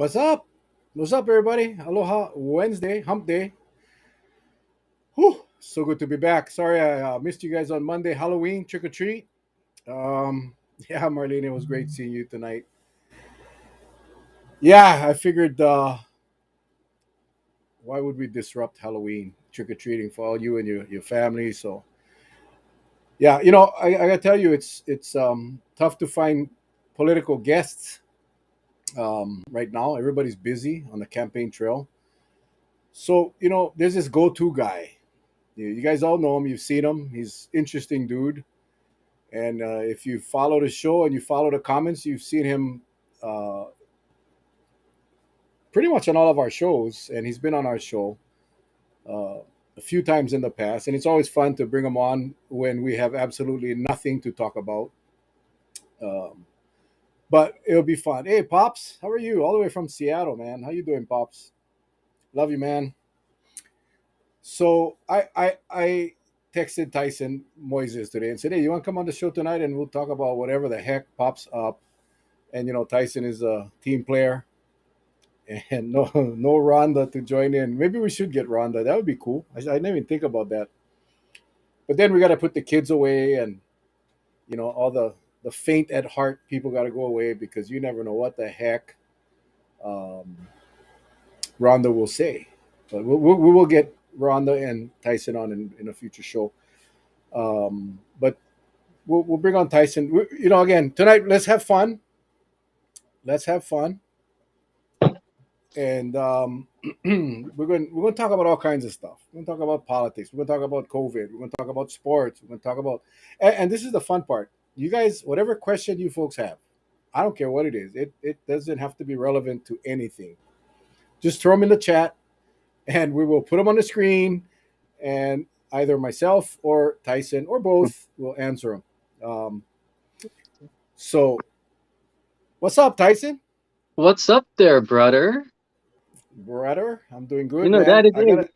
What's up? What's up, everybody? Aloha Wednesday, hump day. Whew, so good to be back. Sorry I missed you guys on Monday, Halloween, trick or treat. Yeah, Marlene, it was great seeing you tonight. Yeah, I figured why would we disrupt Halloween trick or treating for all you and your family? So, yeah, I gotta tell you, it's tough to find political guests right now. Everybody's busy on the campaign trail. So, there's this go to guy. You guys all know him. You've seen him. He's interesting dude. And if you follow the show and you follow the comments, you've seen him uh, pretty much on all of our shows. And he's been on our show uh, a few times in the past. And it's always fun to bring him on when we have absolutely nothing to talk about. Um, but it'll be fun. Hey, Pops, how are you? All the way from Seattle, man. How you doing, Pops? Love you, man. So I texted Tyson Moises today and said, "Hey, you want to come on the show tonight and we'll talk about whatever the heck pops up." And Tyson is a team player, and no Rhonda to join in. Maybe we should get Rhonda. That would be cool. I didn't even think about that. But then we got to put the kids away, and all the faint at heart people got to go away because you never know what the heck um, Rhonda will say. But we will get Rhonda and Tyson on in a future show. But we'll bring on Tyson. Again tonight. Let's have fun. Let's have fun, and we're going to talk about all kinds of stuff. We're going to talk about politics. We're going to talk about COVID. We're going to talk about sports. We're going to talk about, and this is the fun part. You guys, whatever question you folks have, I don't care what it is. It doesn't have to be relevant to anything. Just throw them in the chat, and we will put them on the screen, and either myself or Tyson or both will answer them. So, what's up, Tyson? What's up there, brother? Brother, I'm doing You good, know man. that it I is. gotta.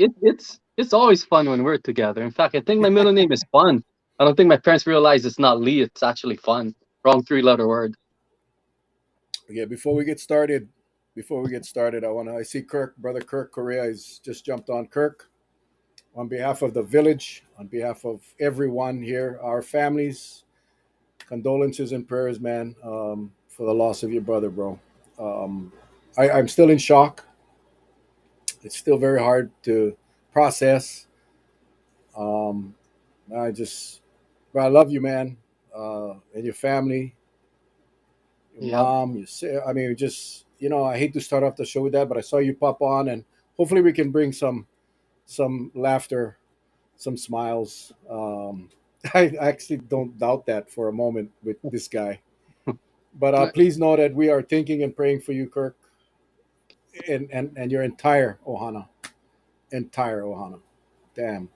It's always fun when we're together. In fact, I think my middle name is Fun. I don't think my parents realize it's not Lee. It's actually Fun. Wrong three-letter word. Yeah, before we get started, I see Kirk, brother Kirk Correa has just jumped on. Kirk, on behalf of the village, on behalf of everyone here, our families, condolences and prayers, man, for the loss of your brother, bro. Um, I'm still in shock. It's still very hard to process. Um, I just, but I love you, man, and your family, your Yep. mom, your I mean, just I hate to start off the show with that, but I saw you pop on, and hopefully we can bring some laughter, some smiles. I actually don't doubt that for a moment with this guy. But please know that we are thinking and praying for you, Kirk, and your entire Ohana. Damn,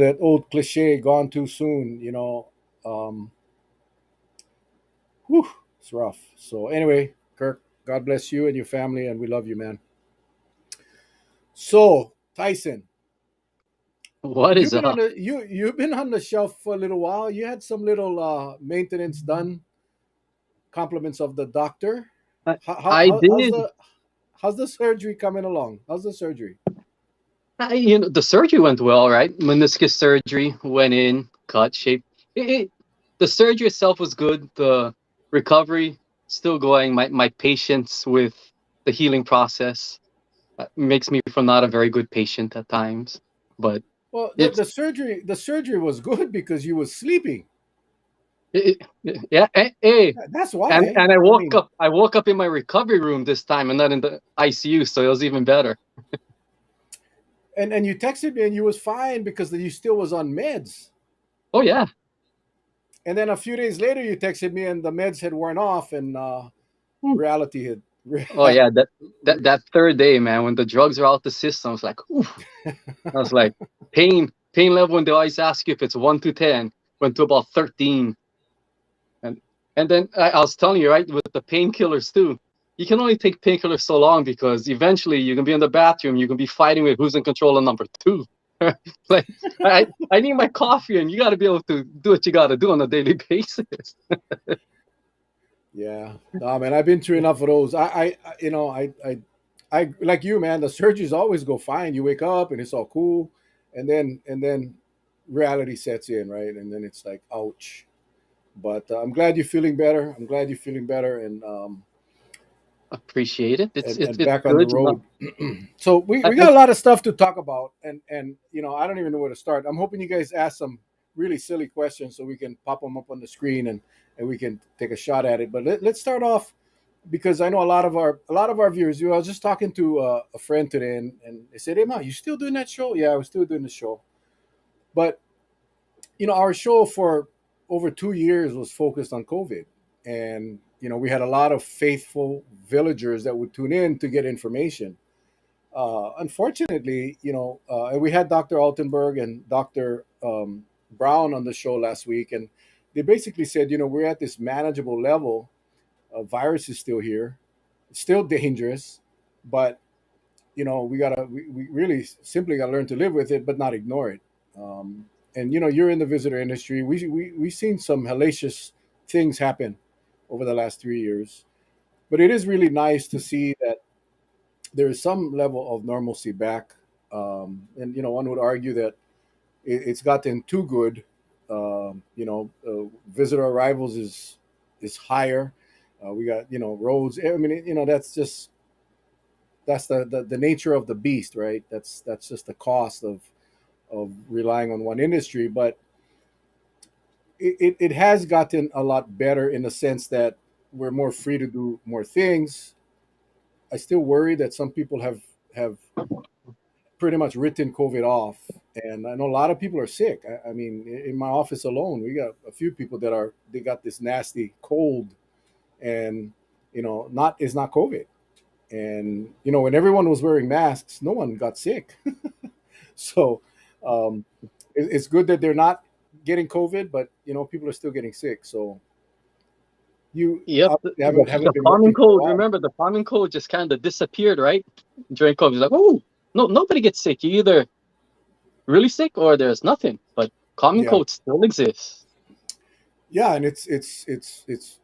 that old cliche, gone too soon. Um, whew, it's rough. So anyway, Kirk, God bless you and your family, and we love you, man. So Tyson, What is up? you've been on the shelf for a little while. You had some little maintenance done. Compliments of the doctor. I, How, how, I how how's did. the surgery coming along? How's the surgery? The surgery went well, right? Meniscus surgery went in, cut, shape. It, it, the surgery itself was good. The recovery still going. My patience with the healing process makes me from not a very good patient at times, but Well, the, it's the surgery the surgery was good because you was sleeping. yeah. Hey, That's and why. and I I woke mean, up. I woke up in my recovery room this time, and not in the ICU, so it was even better. and you texted me and you was fine because you still was on meds. Oh yeah. And then a few days later, you texted me and the meds had worn off and Hmm. reality had. Oh yeah. That third day, man, when the drugs are out the system, I was like, oof. I was like, pain level. When they always ask you if it's 1 to 10, went to about 13, and then I was telling you, right, with the painkillers too. You can only take painkillers so long because eventually you can be in the bathroom, you can be fighting with who's in control of number two. Like I need my coffee, and you got to be able to do what you got to do on a daily basis. Yeah. No, man, I've been through enough of those. I like you, man. The surgeries always go fine. You wake up and it's all cool, and then reality sets in, right? And then it's like, ouch. But I'm glad you're feeling better. I'm glad you're feeling better, Appreciate it. It's and it's back on the good, you know. road. So we I got a lot of stuff to talk about, and I don't even know where to start. I'm hoping you guys ask some really silly questions so we can pop them up on the screen and we can take a shot at it. But let's start off because I know a lot of our viewers. I was just talking to a friend today, and they said, "Hey, man, you still doing that show?" Yeah, I was still doing the show, but our show for over 2 years was focused on COVID, and we had a lot of faithful villagers that would tune in to get information. Unfortunately, and we had Dr. Altenberg and Dr. Brown on the show last week, and they basically said, we're at this manageable level. Virus is still here, it's still dangerous, but we really simply gotta learn to live with it, but not ignore it. And you're in the visitor industry. We've seen some hellacious things happen over the last 3 years, but it is really nice to see that there is some level of normalcy back. And one would argue that it's gotten too good. Visitor arrivals is higher. We got roads. I mean, that's the nature of the beast, right? That's just the cost of relying on one industry. But it has gotten a lot better in the sense that we're more free to do more things. I still worry that some people have pretty much written COVID off, and I know a lot of people are sick. I mean, in my office alone, we got a few people they got this nasty cold, and not it's not COVID. And when everyone was wearing masks, no one got sick. So um, it's good that they're not getting COVID, but people are still getting sick. So you Yep, obviously the, haven't the been common working for a cold. while. Remember, the common cold just kind of disappeared, right? During COVID, it's like, oh, no, nobody gets sick. You either really sick or there's nothing. But common Yeah, cold still exists. yeah, and it's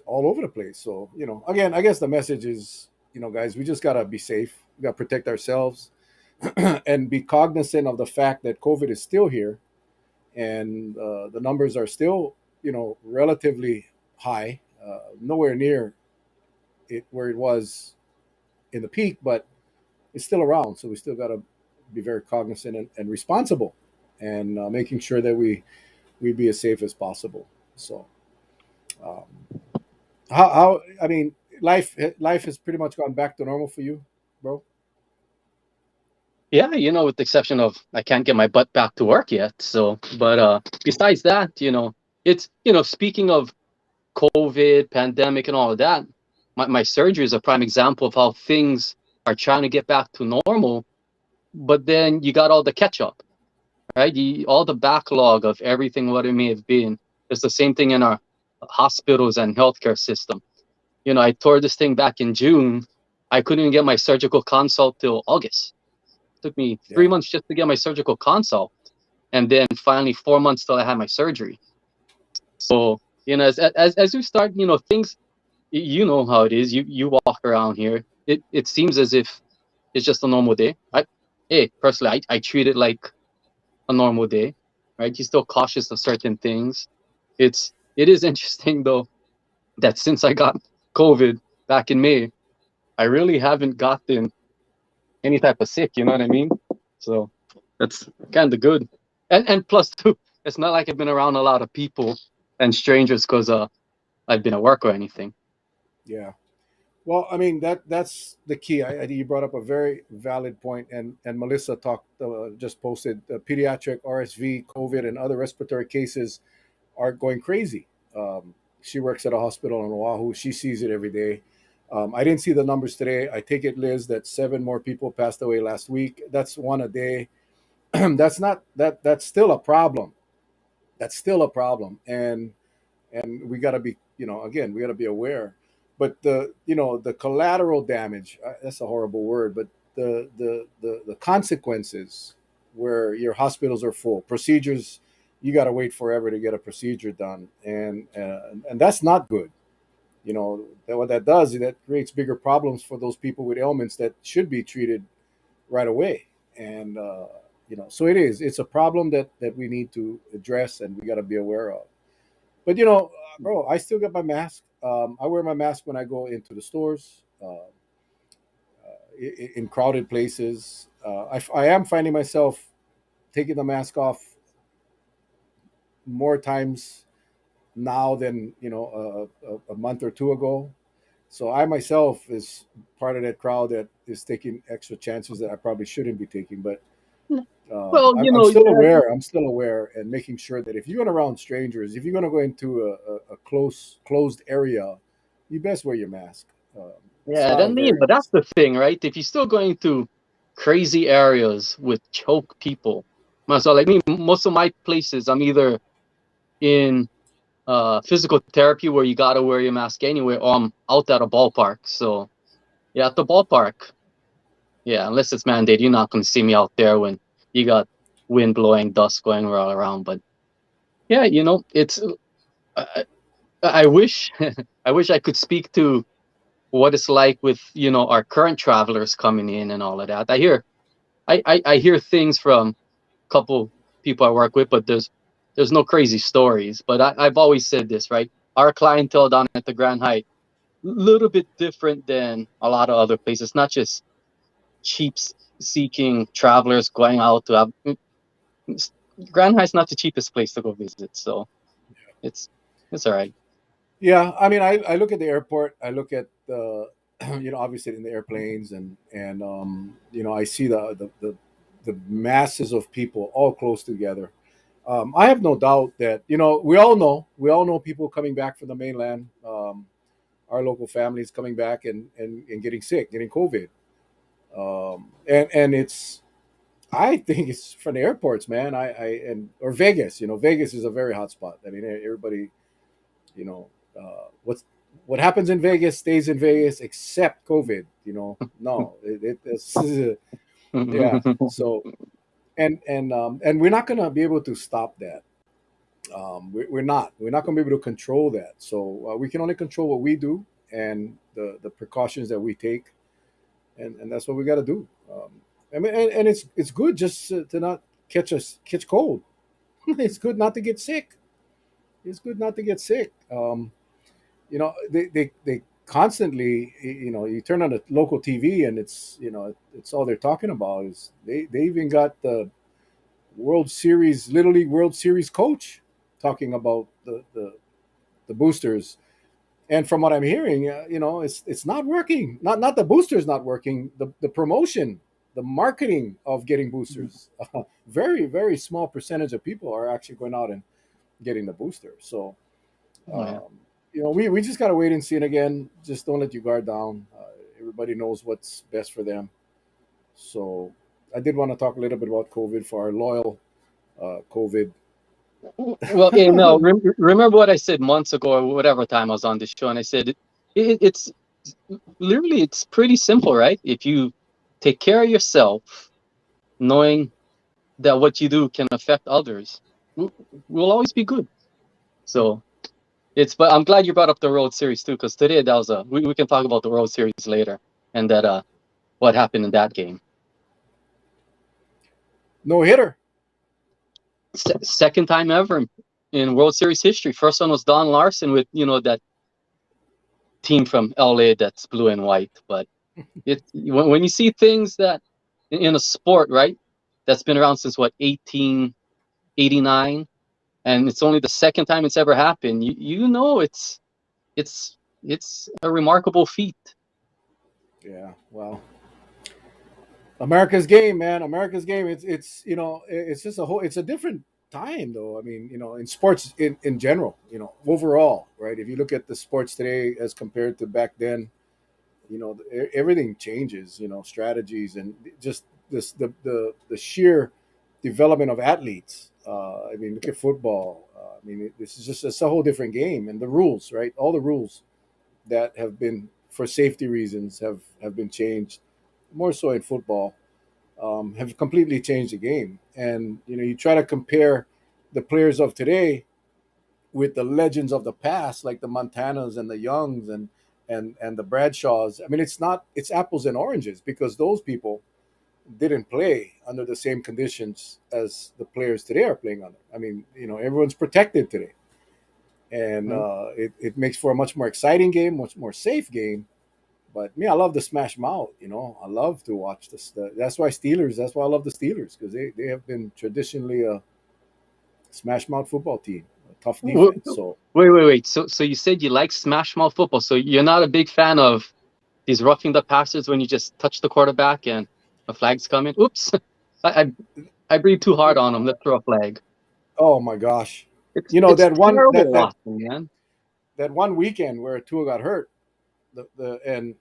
all over the place. So again, I guess the message is, guys, we just gotta be safe. We gotta protect ourselves and be cognizant of the fact that COVID is still here, and the numbers are still relatively high, nowhere near it where it was in the peak, but it's still around. So we still got to be very cognizant and responsible, and making sure that we be as safe as possible. So um, how I mean, life has pretty much gone back to normal for you, bro. Yeah, with the exception of I can't get my butt back to work yet. So, but besides that, it's speaking of COVID, pandemic, and all of that, my surgery is a prime example of how things are trying to get back to normal, but then you got all the catch up, right? All the backlog of everything what it may have been. It's the same thing in our hospitals and healthcare system. I tore this thing back in June. I couldn't even get my surgical consult till August. It took me three Yeah, months just to get my surgical consult, and then finally 4 months till I had my surgery. So as you start, things, you know how it is. You walk around here. It seems as if it's just a normal day. Personally, I treat it like a normal day, right? You're still cautious of certain things. It is interesting though that since I got COVID back in May, I really haven't gotten any type of sick. You know what I mean? So that's kind of good. And plus too, it's not like I've been around a lot of people and strangers because I've been at work or anything. yeah. Well, I mean that's the key. You brought up a very valid point, and Melissa just posted pediatric RSV, COVID, and other respiratory cases are going crazy. She works at a hospital in Oahu. She sees it every day. I didn't see the numbers today. I take it, Liz, that 7 more people passed away last week. That's one a day. That's not that. That's still a problem. That's still a problem, and we got to be, again, we got to be aware. But the collateral damage. That's a horrible word, but the consequences where your hospitals are full, procedures, you got to wait forever to get a procedure done, and that's not good. what that does is that creates bigger problems for those people with ailments that should be treated right away. And so it's a problem that we need to address and we got to be aware of. But bro, I still got my mask. I wear my mask when I go into the stores, in crowded places. I am finding myself taking the mask off more times now than a month or two ago. So I myself is part of that crowd that is taking extra chances that I probably shouldn't be taking. But Well, I'm still aware. I'm still aware, and making sure that if you're going around strangers, if you're going to go into a closed area, you best wear your mask. It's yeah, not a then very that's the thing, right? If you're still going to crazy areas with choke people, so like me, most of my places, I'm either in physical therapy where you gotta wear your mask anyway, or I'm out at a ballpark. So yeah, at the ballpark, yeah, unless it's mandated, you're not gonna see me out there when you got wind blowing, dust going all around. But yeah, it's I, I wish I wish I could speak to what it's like with our current travelers coming in and all of that. I hear things from a couple people I work with, but there's no crazy stories. But I've always said this, right? Our clientele down at the Grand Hyatt, little bit different than a lot of other places. Not just cheap seeking travelers going out to have. Grand Hyatt's not the cheapest place to go visit, so it's it's all right. Yeah, I mean, I look at the airport. I look at the, obviously in the airplanes, and I see the masses of people all close together. I have no doubt that we all know people coming back from the mainland. Our local families coming back and getting sick, getting COVID, and it's. I think it's from the airports, man. Or Vegas. Vegas is a very hot spot. I mean, everybody you know, what happens in Vegas stays in Vegas, except COVID. No, it's yeah. So and we're not gonna be able to stop that. We're not gonna be able to control that. So we can only control what we do and the precautions that we take, and that's what we got to do. I mean, and it's good just to not catch cold. It's good not to get sick. It's good not to get sick. They constantly, you turn on the local TV and it's all they're talking about is they even got the World Series, Little League World Series coach talking about the boosters. And from what I'm hearing, it's not working. Not the boosters not working. The promotion, the marketing of getting boosters. Very very small percentage of people are actually going out and getting the booster. So Oh, yeah. we just got to wait and see. And again, just don't let your guard down. Everybody knows what's best for them. So I did want to talk a little bit about COVID for our loyal COVID. Well, hey, Mel, remember what I said months ago or whatever time I was on this show, and I said it's literally it's pretty simple, right? If you take care of yourself, knowing that what you do can affect others, we- we'll always be good. So but I'm glad you brought up the World Series too, because today that was we can talk about the World Series later and that what happened in that game. No hitter. Second time ever in World Series history. First one was Don Larson with that team from LA that's blue and white. But when you see things that in a sport, right, that's been around since what 1889, and it's only the second time it's ever happened. It's it's a remarkable feat. Yeah. Well, America's game, man. America's game. It's just it's a different time though. I mean, in sports in general, overall, right? If you look at the sports today as compared to back then, everything changes. Strategies and just the sheer development of athletes. I mean, look at football. I mean, this is just it's a whole different game, and the rules, right? All the rules that have been for safety reasons have been changed. More so in football, have completely changed the game. And you try to compare the players of today with the legends of the past, like the Montanas and the Youngs and the Bradshaws. I mean, it's apples and oranges because those people didn't play under the same conditions as the players today are playing under. I mean, everyone's protected today, and Mhm. it makes for a much more exciting game, much more safe game. But me, I love to smash mouth. I love to watch this. That's why Steelers. That's why I love the Steelers because they have been traditionally a smash mouth football team, a tough W- defense. So Wait. So you said you like smash mouth football. So you're not a big fan of these roughing the passers when you just touch the quarterback and the flag's coming. Oops, I I, I breathed too hard on him. Let's throw a flag. oh my gosh, It's that one terrible watching, man. that one weekend where Tua got hurt, the and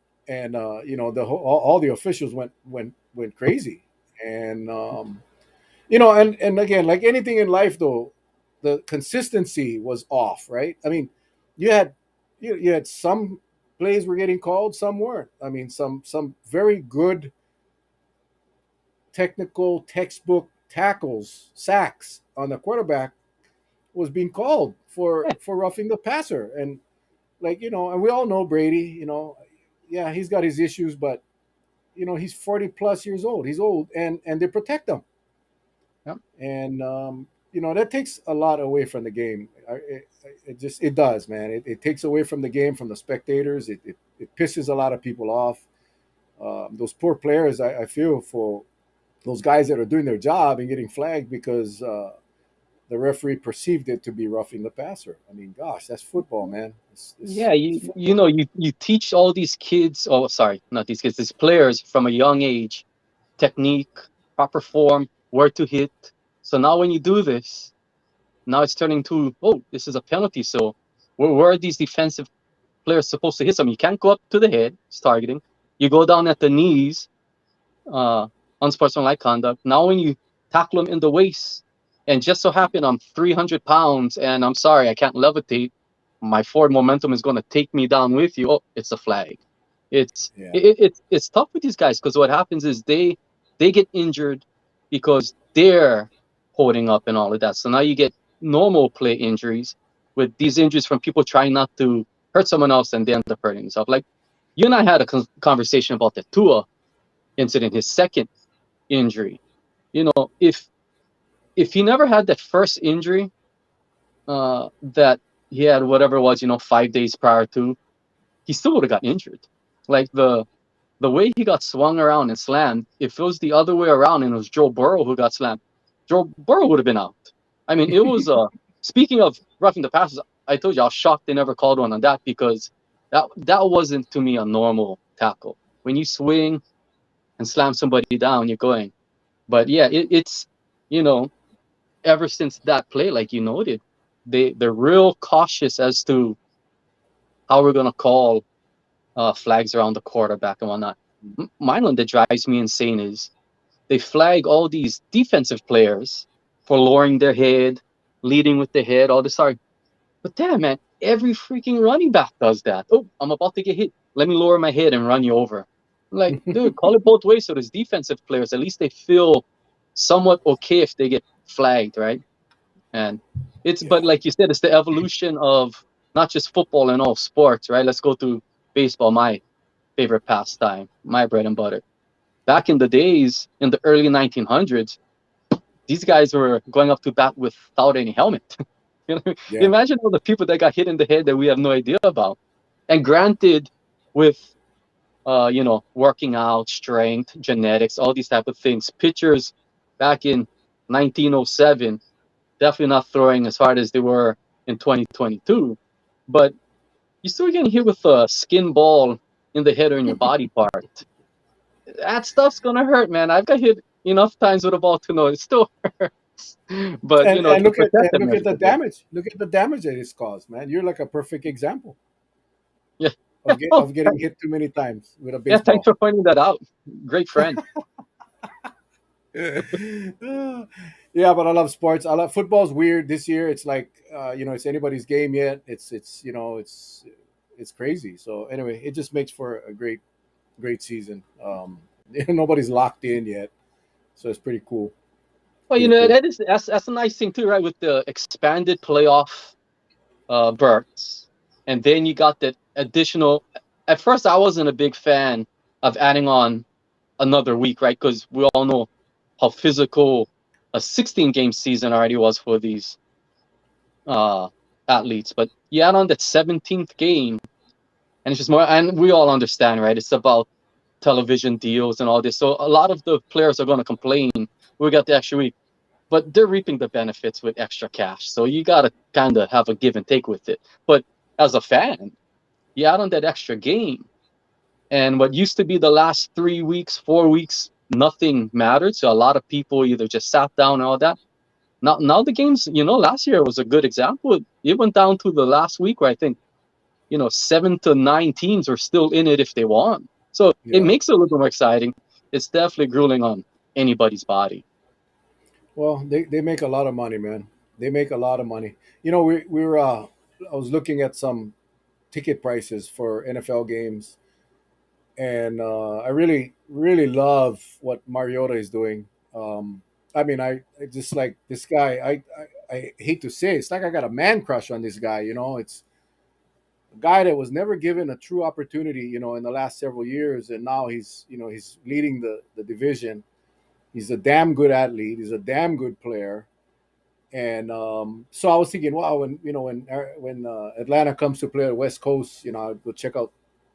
the all the officials went crazy, and and again, like anything in life, though, the consistency was off, right? I mean, you had you had some plays were getting called, some weren't. I mean, some very good technical textbook tackles, sacks on the quarterback was being called Yeah, for roughing the passer, and and we all know Brady. Yeah, he's got his issues, but he's 40 plus years old. He's old, and they protect him, yeah, and that takes a lot away from the game. It does, man. It takes away from the game, from the spectators. It pisses a lot of people off. Those poor players, I feel for those guys that are doing their job and getting flagged because the referee perceived it to be roughing the passer. I mean, gosh, that's football, man. yeah. It's You football. know you teach all these kids. Oh, sorry, not these kids. These players from a young age, technique, proper form, where to hit. So now when you do this, now it's turning to, oh, this is a penalty. So where are these defensive players supposed to hit them? You can't go up to the head. It's targeting. You go down at the knees, uh, unsportsmanlike conduct. Now, when you tackle him in the waist, and just so happen I'm 300 pounds, and I'm sorry, I can't levitate. My forward momentum is going to take me down with you. Oh, it's a flag. Yeah. It's tough with these guys because what happens is they get injured because they're holding up and all of that. So now you get normal play injuries with these injuries from people trying not to hurt someone else and they end up hurting themselves. Like you and I had a conversation about the Tua incident, his second injury. If he never had that first injury, that he had whatever it was, 5 days prior to, he still would have got injured. Like the way he got swung around and slammed, if it was the other way around and it was Joe Burrow who got slammed, Joe Burrow would have been out. I mean, it was speaking of roughing the passes, I told you I was shocked they never called one on that because that wasn't to me a normal tackle. When you swing and slam somebody down, you're going. But yeah, it's you know ever since that play, like you noted, they're real cautious as to how we're gonna call flags around the quarterback and whatnot. Mine one that drives me insane is they flag all these defensive players for lowering their head, leading with the head, all this stuff. But damn, man, every freaking running back does that. Oh, I'm about to get hit. Let me lower my head and run you over. I'm like, dude, call it both ways. So those defensive players, at least they feel somewhat okay if they get flagged, right? And but Yeah. like you said, it's the evolution of not just football and all sports, right? Let's go to baseball, my favorite pastime, my bread and butter. Back in the days, in the early 1900s, these guys were going up to bat without any helmet. You know, Yeah. imagine all the people that got hit in the head that we have no idea about. And granted, with working out, strength, genetics, all these type of things, pitchers back in 1907 definitely not throwing as hard as they were in 2022. But you're still getting hit with a skin ball in the head or in your body part. That stuff's gonna hurt, man. I've got hit enough times with a ball to know it still hurts. But And the and protective look at measures the are there. damage. Look at the damage that it's caused, man. You're like a perfect example Yeah. Oh, of getting hit too many times with a yeah. Thanks baseball. for pointing that out. Great friend. Yeah, but I love sports. I love football's weird this year. It's like it's anybody's game yet. It's crazy. So anyway, it just makes for a great season. Nobody's locked in yet, so it's pretty cool. Well, Pretty cool. that's a nice thing too, right? With the expanded playoff, berths, and then you got that additional. At first, I wasn't a big fan of adding on another week, right? Because we all know how physical a 16 game season already was for these uh, athletes. But you add on that 17th game, and it's just more. And we all understand, right? It's about television deals and all this. So a lot of the players are going to complain. We got the extra week, but they're reaping the benefits with extra cash. So you got to kind of have a give and take with it. But as a fan, you add on that extra game, and what used to be the last 3 weeks, 4 weeks, nothing mattered. So a lot of people either just sat down and all that. Now the games, last year was a good example. It went down to the last week where I think, 7 to 9 teams are still in it if they want. So it Yeah. makes it a little more exciting. It's definitely grueling on anybody's body. Well, they make a lot of money, man. They make a lot of money. We were I was looking at some ticket prices for NFL games, and I really really love what Mariota is doing. I mean, I just like this guy. I hate to say it, it's like I got a man crush on this guy. It's a guy that was never given a true opportunity. In the last several years, and now he's leading the division. He's a damn good athlete. He's a damn good player. And so I was thinking, wow, when Atlanta comes to play at West Coast, I'll go check out,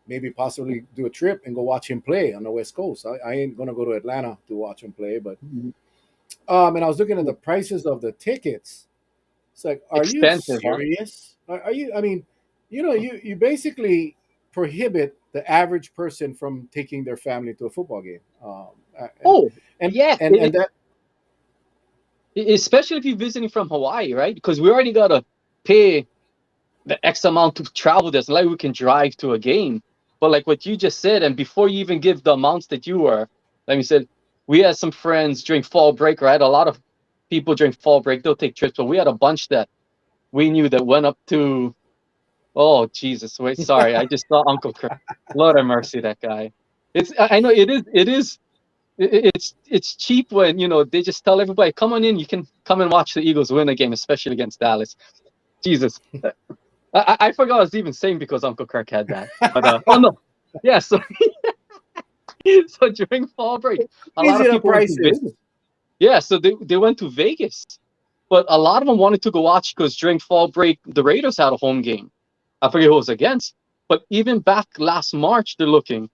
maybe possibly do a trip and go watch him play on the West Coast. I ain't gonna go to Atlanta to watch him play, but Mhm. and I was looking at the prices of the tickets. It's like, are you Expensive, huh? serious? Are you? I mean, you basically prohibit the average person from taking their family to a football game, and Oh, and yes. and that. Especially if you're visiting from Hawaii, right? Because we already got to pay the X amount to travel. There's like we can drive to a game. But like what you just said, and before you even give the amounts that you were, like you said, we had some friends during fall break, right? A lot of people during fall break, they'll take trips, but we had a bunch that we knew that went up to, oh, Jesus, wait, sorry. I just saw Uncle Kirk. Lord have mercy, that guy. I know it's cheap when, they just tell everybody, come on in, you can come and watch the Eagles win a game, especially against Dallas. Jesus. I forgot I was even saying because Uncle Kirk had that. But oh no. Yeah, so so during fall break, a lot Crazy of the people went to prices. Vegas. Yeah, so they went to Vegas. But a lot of them wanted to go watch because during fall break, the Raiders had a home game. I forget who it was against. But even back last March, they're looking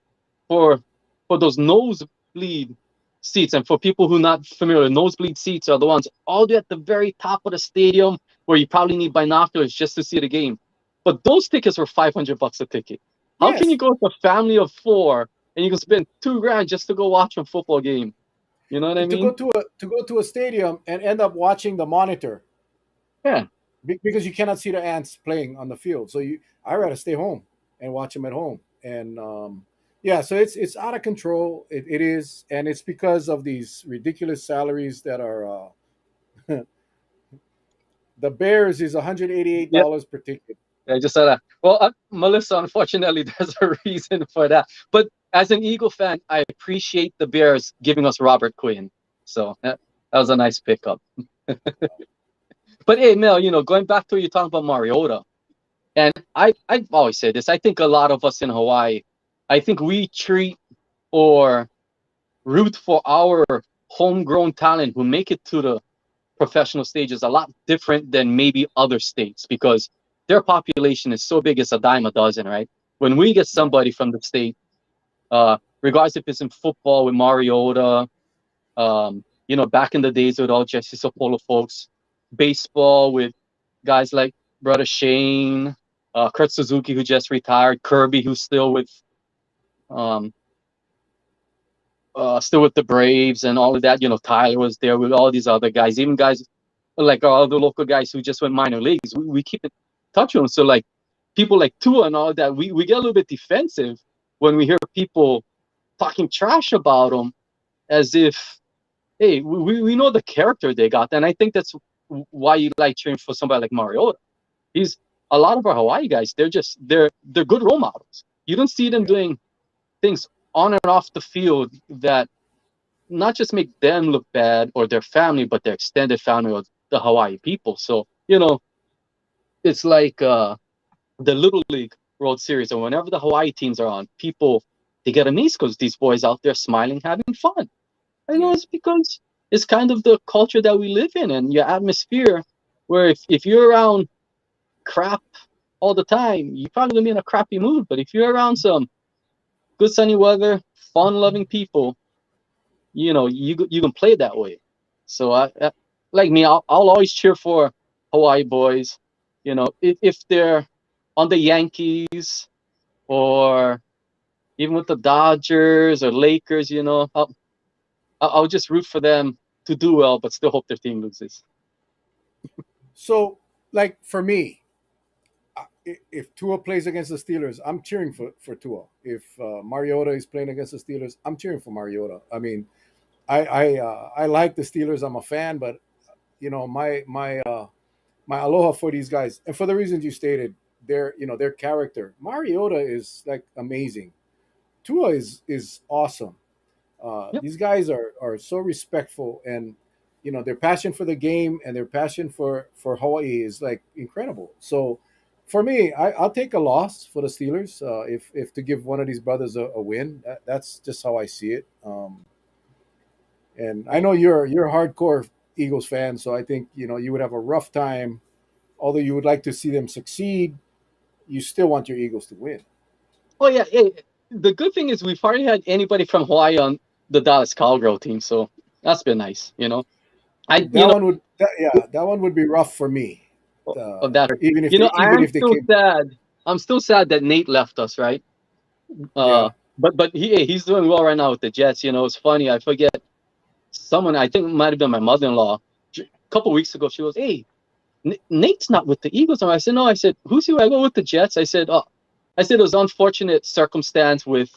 for those nosebleed seats. And for people who are not familiar, nosebleed seats are the ones all the way at the very top of the stadium where you probably need binoculars just to see the game. But those tickets were $500 a ticket. How can you Yes, go with a family of four and you can spend 2 grand just to go watch a football game? You know what I to go mean? to a stadium and end up watching the monitor Yeah. because you cannot see the ants playing on the field. So I rather stay home and watch them at home. And yeah, so it's out of control. It is, and it's because of these ridiculous salaries that are. The Bears is Yeah. $188 per ticket. I just said that. Well, Melissa, unfortunately, there's a reason for that. But as an Eagle fan, I appreciate the Bears giving us Robert Quinn. So that was a nice pickup. But hey, Mel, going back to you talking about Mariota, and I've always said this. I think a lot of us in Hawaii, I think we treat or root for our homegrown talent who make it to the professional stages a lot different than maybe other states because their population is so big, it's a dime a dozen, right? When we get Yeah. somebody from the state, regardless if it's in football with Mariota, back in the days with all Jesse Sapolo folks, baseball with guys like Brother Shane, Kurt Suzuki, who just retired, Kirby, who's um, still with the Braves and all of that. Tyler was there with all these other guys, even guys like our other local guys who just went minor leagues. We keep in touch with them. So like people like Tua and all that, we get a little bit defensive when we hear people talking trash about them as if, hey, we know the character they got. And I think that's why you like cheering for somebody like Mariota. He's a lot of our Hawaii guys, they're good role models. You don't see them Yeah. doing things on and off the field that not just make them look bad or their family, but their extended family or the Hawaii people. So, it's like the Little League World Series, and whenever the Hawaii teams are on, people they get amazed because these boys out there smiling, having fun. I know Yeah. it's because it's kind of the culture that we live in and your atmosphere. Where if you're around crap all the time, you're probably gonna be in a crappy mood. But if you're around some good sunny weather, fun-loving people, you can play that way. So I like me, I'll always cheer for Hawaii boys. If they're on the Yankees or even with the Dodgers or Lakers, I'll just root for them to do well, but still hope their team loses. So, like for me, if Tua plays against the Steelers, I'm cheering for Tua. If Mariota is playing against the Steelers, I'm cheering for Mariota. I mean, I like the Steelers. I'm a fan, but my aloha for these guys, and for the reasons you stated, their character. Mariota is like amazing. Tua is awesome. Yep. These guys are so respectful, and their passion for the game and their passion for Hawaii is like incredible. So for me, I'll take a loss for the Steelers if to give one of these brothers a win. That's just how I see it. And I know you're a hardcore Eagles fan, so I think you would have a rough time. Although you would like to see them succeed, you still want your Eagles to win. Oh yeah. Hey, the good thing is we've hardly had anybody from Hawaii on the Dallas Cowgirl team, so that's been nice. I That one would be rough for me. of that. I Even am if they still came. sad. I'm still sad that Nate left us, right? Uh, Yeah. but he's doing well right now with the Jets. It's funny. I forget someone. I think it might have been my mother-in-law. A couple weeks ago, she goes, "Hey, Nate's not with the Eagles." And I said, "No." I said, "Who's he?" I go with the Jets. I said, "Oh." I said it was unfortunate circumstance with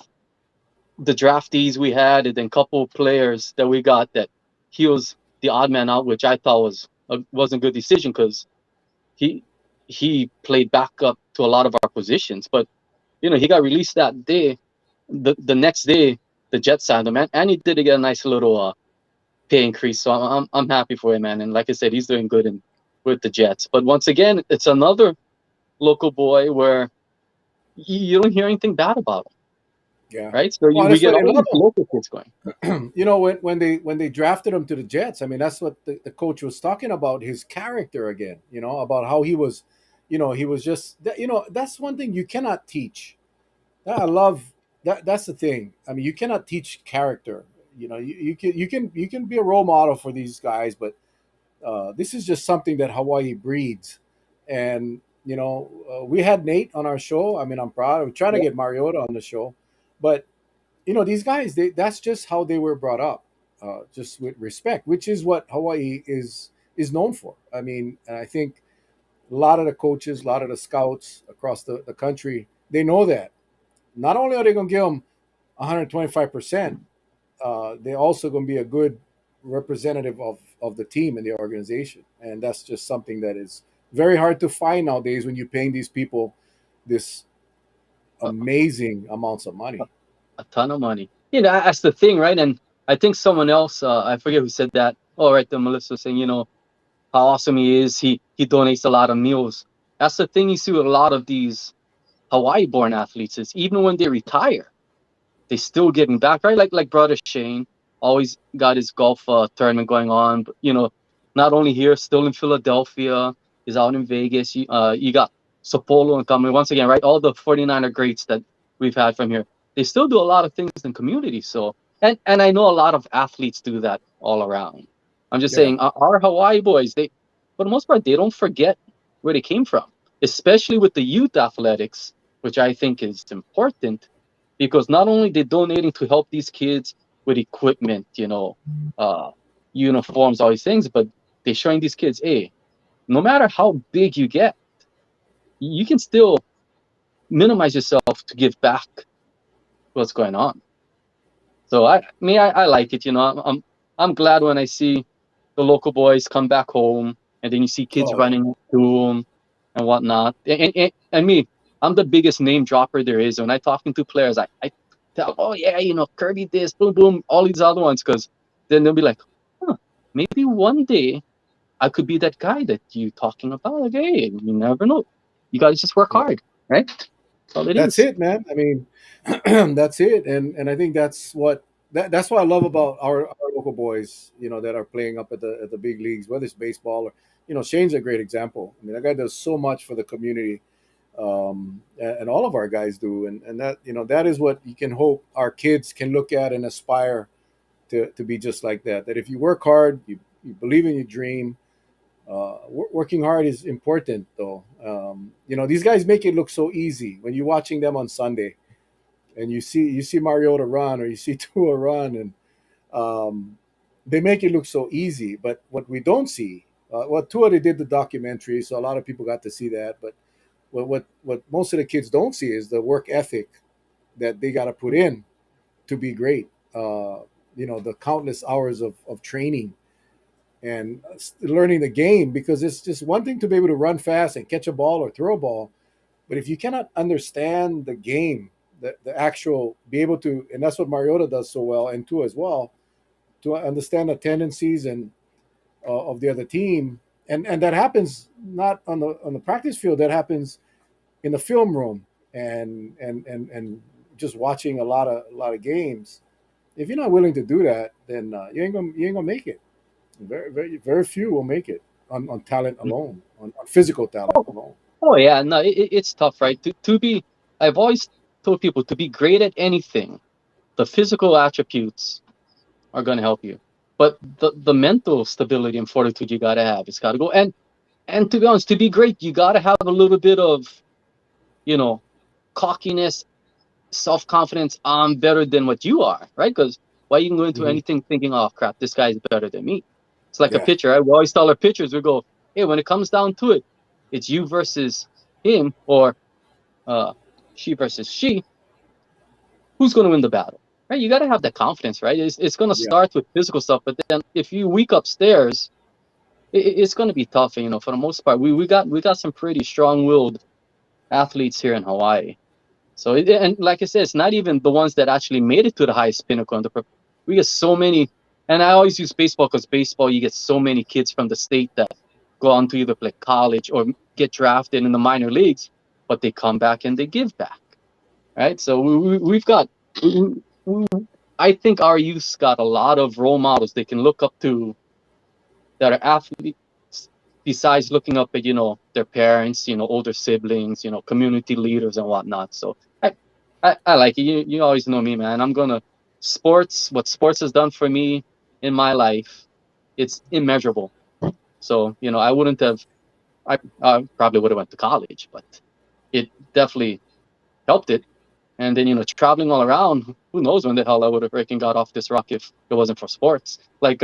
the draftees we had, and then couple players that we got that he was the odd man out, which I thought wasn't a good decision because he he played backup to a lot of our positions. But he got released that day. The next day, the Jets signed him, and he did get a nice little pay increase. So I'm happy for him, man. And like I said, he's doing good with the Jets. But once again, it's another local boy where you don't hear anything bad about him, Yeah. right? So Well, we that's get what a all lot these local kids going. of when they drafted him to the Jets. I mean, that's what the coach was talking about, his character again. About how he was. He was just. That's one thing you cannot teach. I love that. That's the thing. I mean, you cannot teach character. You can be a role model for these guys, but this is just something that Hawaii breeds. And we had Nate on our show. I mean, I'm proud. I'm trying to Yeah. get Mariota on the show, but these guys, that's just how they were brought up, just with respect, which is what Hawaii is known for. I mean, and I think a lot of the coaches, a lot of the scouts across the country, they know that. Not only are they going to give them 125%, they're also going to be a good representative of the team and the organization. And that's just something that is very hard to find nowadays when you're paying these people this A, amazing amounts of a, money. a ton of money. That's the thing, right? And I think someone else, I forget who said that. Oh, right, the Melissa saying, how awesome he is. He donates a lot of meals. That's the thing you see with a lot of these Hawaii-born athletes is even when they retire, they still giving back, right? Like brother Shane always got his golf tournament going on, but not only here, still in Philadelphia, he's out in Vegas. You got Sapolo and coming once again, right? All the 49er greats that we've had from here, they still do a lot of things in community. So, and I know a lot of athletes do that all around. I'm just Yeah. saying, our Hawaii boys, they for the most part, they don't forget where they came from, especially with the youth athletics, which I think is important because not only they're donating to help these kids with equipment, uh, uniforms, all these things, but they're showing these kids, hey, no matter how big you get, you can still minimize yourself to give back what's going on. So I like it. I'm glad when I see the local boys come back home, and then you see kids Oh yeah. running to them and whatnot. And me, I'm the biggest name dropper there is. When I talking to players, I tell, oh yeah, Kirby this, boom boom, all these other ones, because then they'll be like, huh, maybe one day I could be that guy that you talking about. Like, hey, you never know. You gotta just work Yeah. hard, right? That's all it That's is. it, man. I mean, that's it, and I think that's what I love about our local boys, that are playing up at the big leagues, whether it's baseball or, Shane's a great example. I mean, that guy does so much for the community, and all of our guys do, and that that is what you can hope our kids can look at and aspire to be just like that. That if you work hard, you believe in your dream. Working hard is important, though. These guys make it look so easy when you're watching them on Sunday, and you see Mariota run or you see Tua run, and they make it look so easy. But what we don't see, Tua, they did the documentary, so a lot of people got to see that. But what most of the kids don't see is the work ethic that they got to put in to be great. The countless hours of training and learning the game, because it's just one thing to be able to run fast and catch a ball or throw a ball, but if you cannot understand the game, the actual be able to, and that's what Mariota does so well, and Tua as well, to understand the tendencies and of the other team, and that happens not on the practice field, that happens in the film room, and just watching a lot of games. If you're not willing to do that, then you ain't gonna make it. Very, very, very few will make it on talent alone, on physical talent Oh, alone. oh yeah, no, it's tough, right? To be, I've always told people to be great at anything. The physical attributes are gonna help you, but the mental stability and fortitude you gotta have, it's gotta go. And to be honest, to be great, you gotta have a little bit of, you know, cockiness, self confidence. I'm better than what you are, right? Because why you can go into Hmm. anything thinking, oh crap, this guy's better than me. It's like a Yeah. pitcher, right? We always tell our pitchers, we go, hey, when it comes down to it, it's you versus him, or uh, she versus she. Who's going to win the battle? Right? You got to have that confidence, right? It's going to Yeah. start with physical stuff, but then if you weak upstairs, it's going to be tough. And, for the most part, we got some pretty strong-willed athletes here in Hawaii. So and like I said, it's not even the ones that actually made it to the highest pinnacle. We get so many, and I always use baseball because baseball, you get so many kids from the state that go on to either play college or get drafted in the minor leagues, but they come back and they give back, right? So we've got, we, we, I think our youth's got a lot of role models they can look up to that are athletes, besides looking up at their parents, older siblings, community leaders and whatnot. So I like it. You always know me, man. I'm gonna sports. What sports has done for me in my life, it's immeasurable. So I wouldn't have. I probably would have went to college, but it definitely helped it. And then, traveling all around, who knows when the hell I would have freaking got off this rock if it wasn't for sports. Like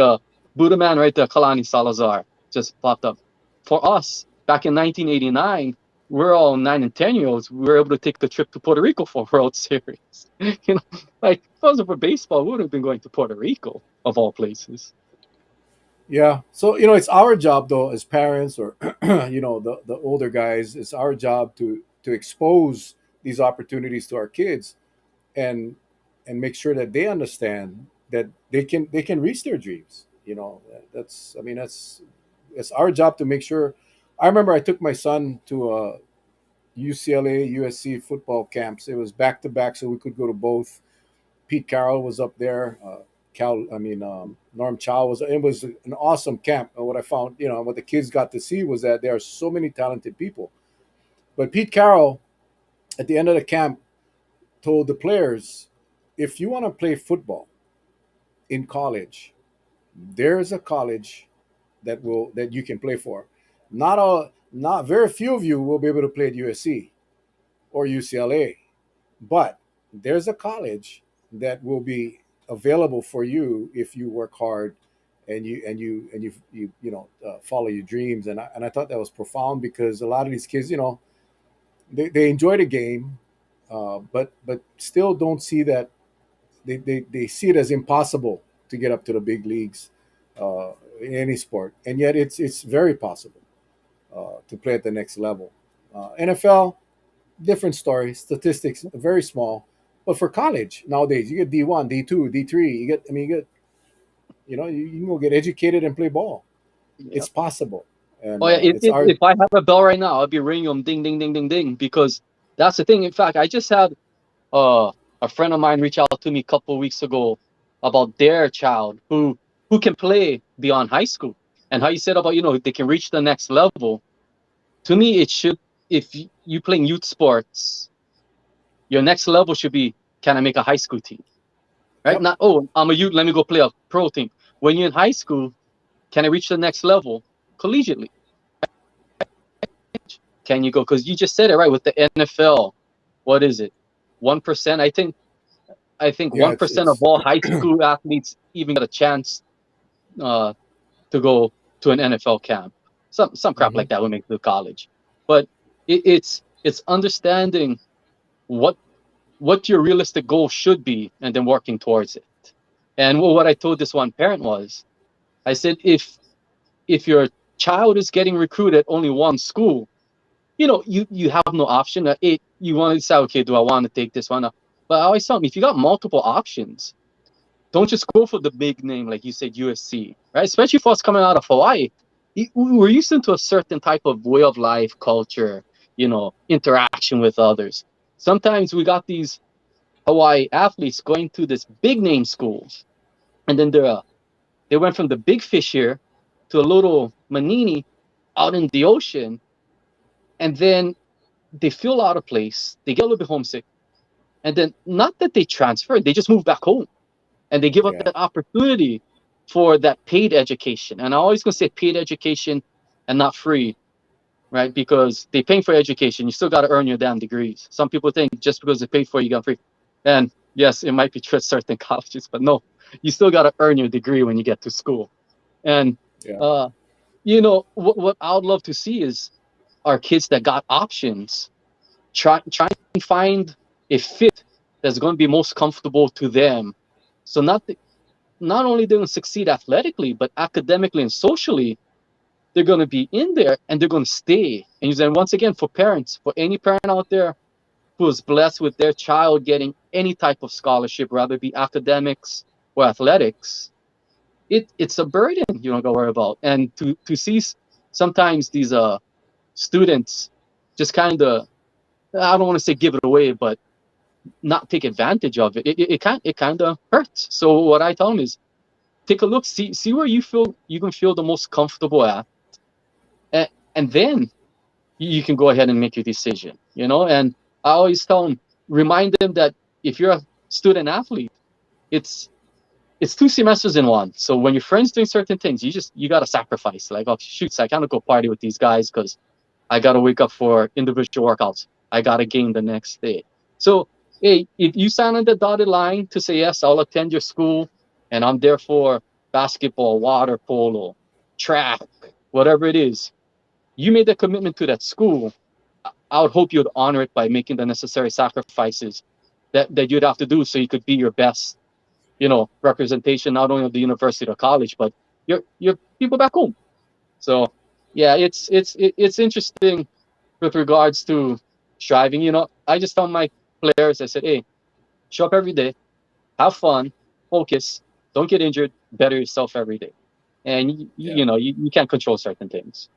Buddha Man right there, Kalani Salazar, just popped up. For us, back in 1989, we're all 9 and 10-year-olds. We were able to take a trip to Puerto Rico for World Series. Like, if it wasn't for baseball, we would have been going to Puerto Rico, of all places. Yeah. So it's our job, though, as parents, or the older guys. It's our job to expose these opportunities to our kids, and make sure that they understand that they can reach their dreams. That's I mean that's it's our job to make sure. I remember I took my son to UCLA USC football camps. It was back to back, so we could go to both. Pete Carroll was up there. Norm Chow was. It was an awesome camp. And what I found, what the kids got to see was that there are so many talented people. But Pete Carroll, at the end of the camp, told the players, if you want to play football in college, there's a college that you can play for. Not very few of you will be able to play at USC or UCLA, but there's a college that will be available for you if you work hard and you follow your dreams. And I thought that was profound, because a lot of these kids, they enjoy the game, but still don't see that. They see it as impossible to get up to the big leagues, in any sport, and yet it's very possible to play at the next level. NFL, different story. Statistics very small, but for college nowadays, you get D1, D2, D3. You get, you can go get educated and play ball. Yeah. it's possible, and Oh yeah, it's our if I had a bell right now, I'd be ringing them ding ding ding ding ding because that's the thing. In fact, I just had uh, a friend of mine reach out to me a couple of weeks ago about their child who can play beyond high school, and how you said about they can reach the next level. To me, it should, if you playing youth sports, your next level should be, can I make a high school team, right? yep, Not, oh, I'm a youth, let me go play a pro team. When you're in high school, can I reach the next level collegiately? Can you go? Because you just said it right with the NFL. What is it? 1%. I think yeah, one it's percent of it's all high school athletes even get a chance uh, to go to an NFL camp. Some crap hmm like that would make the college, but it's understanding what what your realistic goal should be and then working towards it. And what I told this one parent was, I said, if your child is getting recruited at only one school, you have no option. You want to say, okay, do I want to take this one? But I always tell them, if you got multiple options, don't just go for the big name like you said, USC, right? Especially for us coming out of Hawaii, we're used to a certain type of way of life, culture, interaction with others. Sometimes we got these Hawaii athletes going to this big name schools, and then they went from the big fish here to a little manini out in the ocean, and then they feel out of place, they get a little bit homesick, and then not that they transfer, they just move back home, and they give up yeah, that opportunity for that paid education. And I always gonna say paid education and not free, right? Because they paying for education, you still got to earn your damn degrees. Some people think just because they pay for it, you got free. And yes, it might be true at certain colleges, but no, you still got to earn your degree when you get to school. And yeah, uh, what I would love to see is our kids that got options try and find a fit that's going to be most comfortable to them. So not only they're going to succeed athletically, but academically and socially, they're going to be in there and they're going to stay. And then once again, for parents, for any parent out there who is blessed with their child getting any type of scholarship, rather it be academics or athletics, it's a burden you don't got to worry about. And to see sometimes these students just kind of, I don't want to say give it away, but not take advantage of it. It kind of hurts. So what I tell them is, take a look, see where you can feel the most comfortable at, and then you can go ahead and make your decision. And I always tell them, remind them that if you're a student athlete, it's it's 2 semesters in one. So when your friends doing certain things, you got to sacrifice. Like, oh shoots, I can't go party with these guys because I got to wake up for individual workouts. I got to game the next day. So hey, if you sign on the dotted line to say yes, I'll attend your school, and I'm there for basketball, water polo, track, whatever it is, you made the commitment to that school. I would hope you'd honor it by making the necessary sacrifices that you'd have to do so you could be your best, representation, not only of the university or college, but your people back home. So yeah, it's interesting with regards to striving. I just tell my players, I said, hey, show up every day, have fun, focus, don't get injured, better yourself every day. And yeah. you can't control certain things.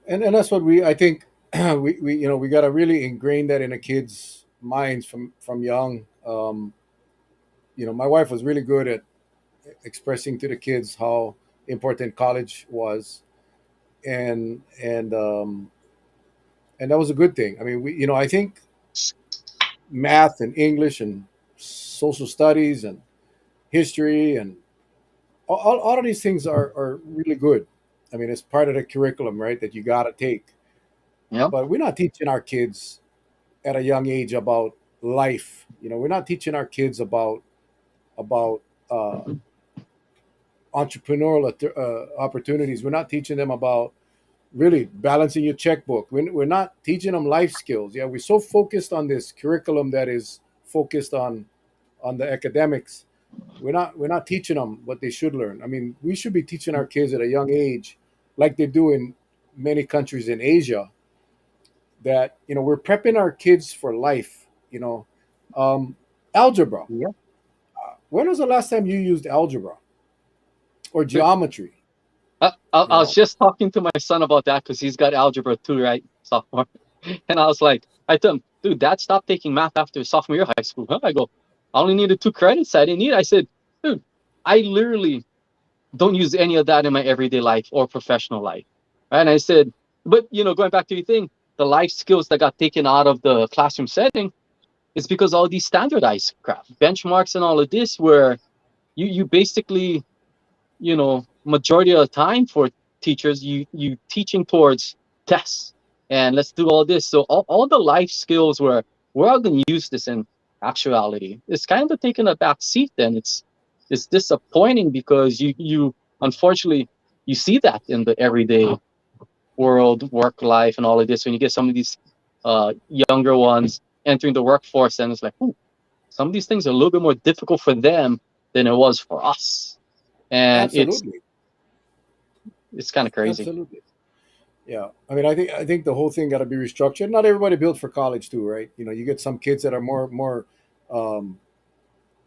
And that's what I think we got to really ingrain that in the kids' minds from young. My wife was really good at expressing to the kids how important college was, and that was a good thing. I mean, I think math and English and social studies and history and all of these things are really good. I mean, it's part of the curriculum, right? That you got to take. Yeah. But we're not teaching our kids at a young age about life. We're not teaching our kids about entrepreneurial opportunities. We're not teaching them about really balancing your checkbook. We're not teaching them life skills. Yeah, we're so focused on this curriculum that is focused on the academics. We're not teaching them what they should learn. I mean, we should be teaching our kids at a young age, like they do in many countries in Asia, that we're prepping our kids for life. Um, Algebra. Yeah. When was the last time you used algebra or geometry? I You was know, just talking to my son about that because he's got algebra too, right? Sophomore. And I was like, I told him, dude, dad stopped taking math after sophomore year of high school. Huh? I go, I only needed 2 credits. I didn't need it. I said, dude, I literally don't use any of that in my everyday life or professional life. Right? And I said, but going back to your thing, the life skills that got taken out of the classroom setting is because all these standardized crap, benchmarks and all of this, where you basically, majority of the time for teachers, you teaching towards tests and let's do all this. So all the life skills where we're all gonna use this in actuality. It's kind of taking a back seat then. It's disappointing because you unfortunately you see that in the everyday world, work life and all of this when you get some of these younger ones entering the workforce and it's like, ooh, some of these things are a little bit more difficult for them than it was for us. And absolutely, it's kind of crazy. absolutely. Yeah, I mean, I think the whole thing got to be restructured. Not everybody built for college too, right? You get some kids that are more. Um,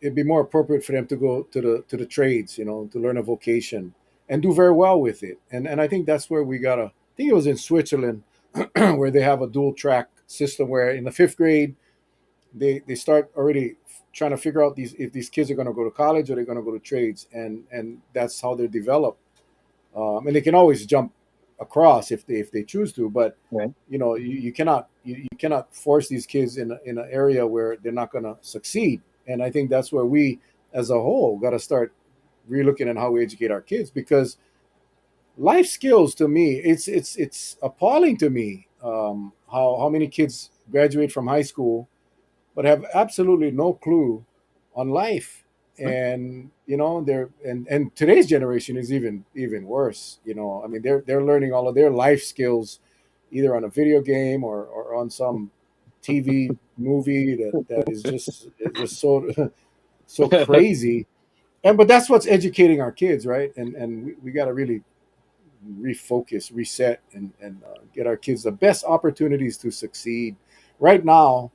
it'd be more appropriate for them to go to the trades, to learn a vocation and do very well with it. And I think that's where we gotta. I think it was in Switzerland where they have a dual track system where in the fifth grade they start already trying to figure out if these kids are going to go to college or they're going to go to trades, and that's how they're developed. And they can always jump across if they choose to, but Right. you cannot force these kids in an area where they're not going to succeed. And I think that's where we as a whole got to start relooking at how we educate our kids, because life skills, to me, it's appalling to me, how many kids graduate from high school but have absolutely no clue on life. And and today's generation is even worse. I mean, they're learning all of their life skills either on a video game or on some TV movie that is just so so crazy. And but that's what's educating our kids, right? And we got to really refocus, reset, and get our kids the best opportunities to succeed. Right now,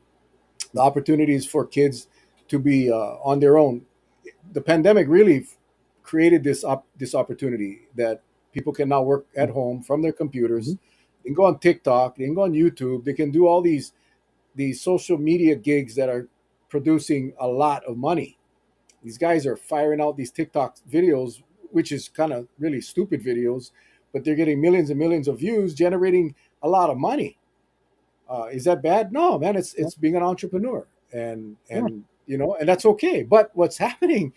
the opportunities for kids to be on their own. The pandemic really created this opportunity that people can now work at home from their Mm-hmm. computers. They can go on TikTok, they can go on YouTube, they can do all these social media gigs that are producing a lot of money. These guys are firing out these TikTok videos, which is kind of really stupid videos, but they're getting millions and millions of views, generating a lot of money. Is that bad? No, man. It's Yeah. it's being an entrepreneur, and Yeah. and and that's okay. But what's happening?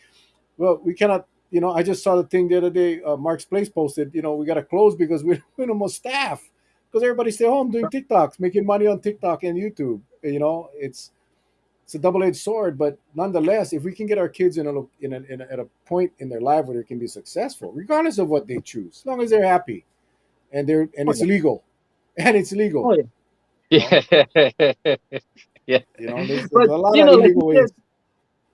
Well, we cannot. I just saw the thing the other day. Mark's Place posted. We got to close because we don't have staff because everybody's stay home doing TikToks, making money on TikTok and YouTube. It's a double-edged sword, but nonetheless, if we can get our kids at a point in their life where they can be successful, regardless of what they choose, as long as they're happy and Oh it's yeah. legal, and it's legal. Oh yeah. You know, Yeah. Yeah. there's But a lot of like you illegal said,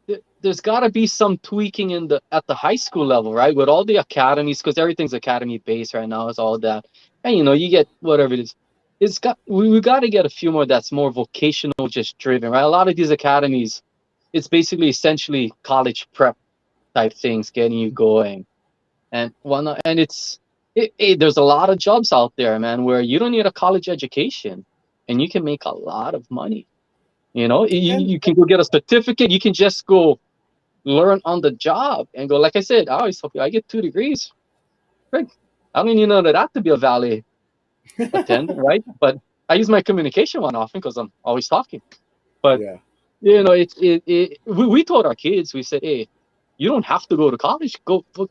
ways. there's got to be some tweaking in the at the high school level, right? With all the academies, because everything's academy based right now. It's all that, and you get whatever it is. We got to get a few more that's more vocational, just driven, right? A lot of these academies, it's basically essentially college prep type things, getting you going and whatnot. And there's a lot of jobs out there, man, where you don't need a college education, and you can make a lot of money. And You can go get a certificate. You can just go learn on the job and go. Like I said, I always tell people, I get 2 degrees. Right? I don't even know that to be a valet attendant, right? But I use my communication one often because I'm always talking. But yeah, we told our kids, we said, hey, you don't have to go to college. Go for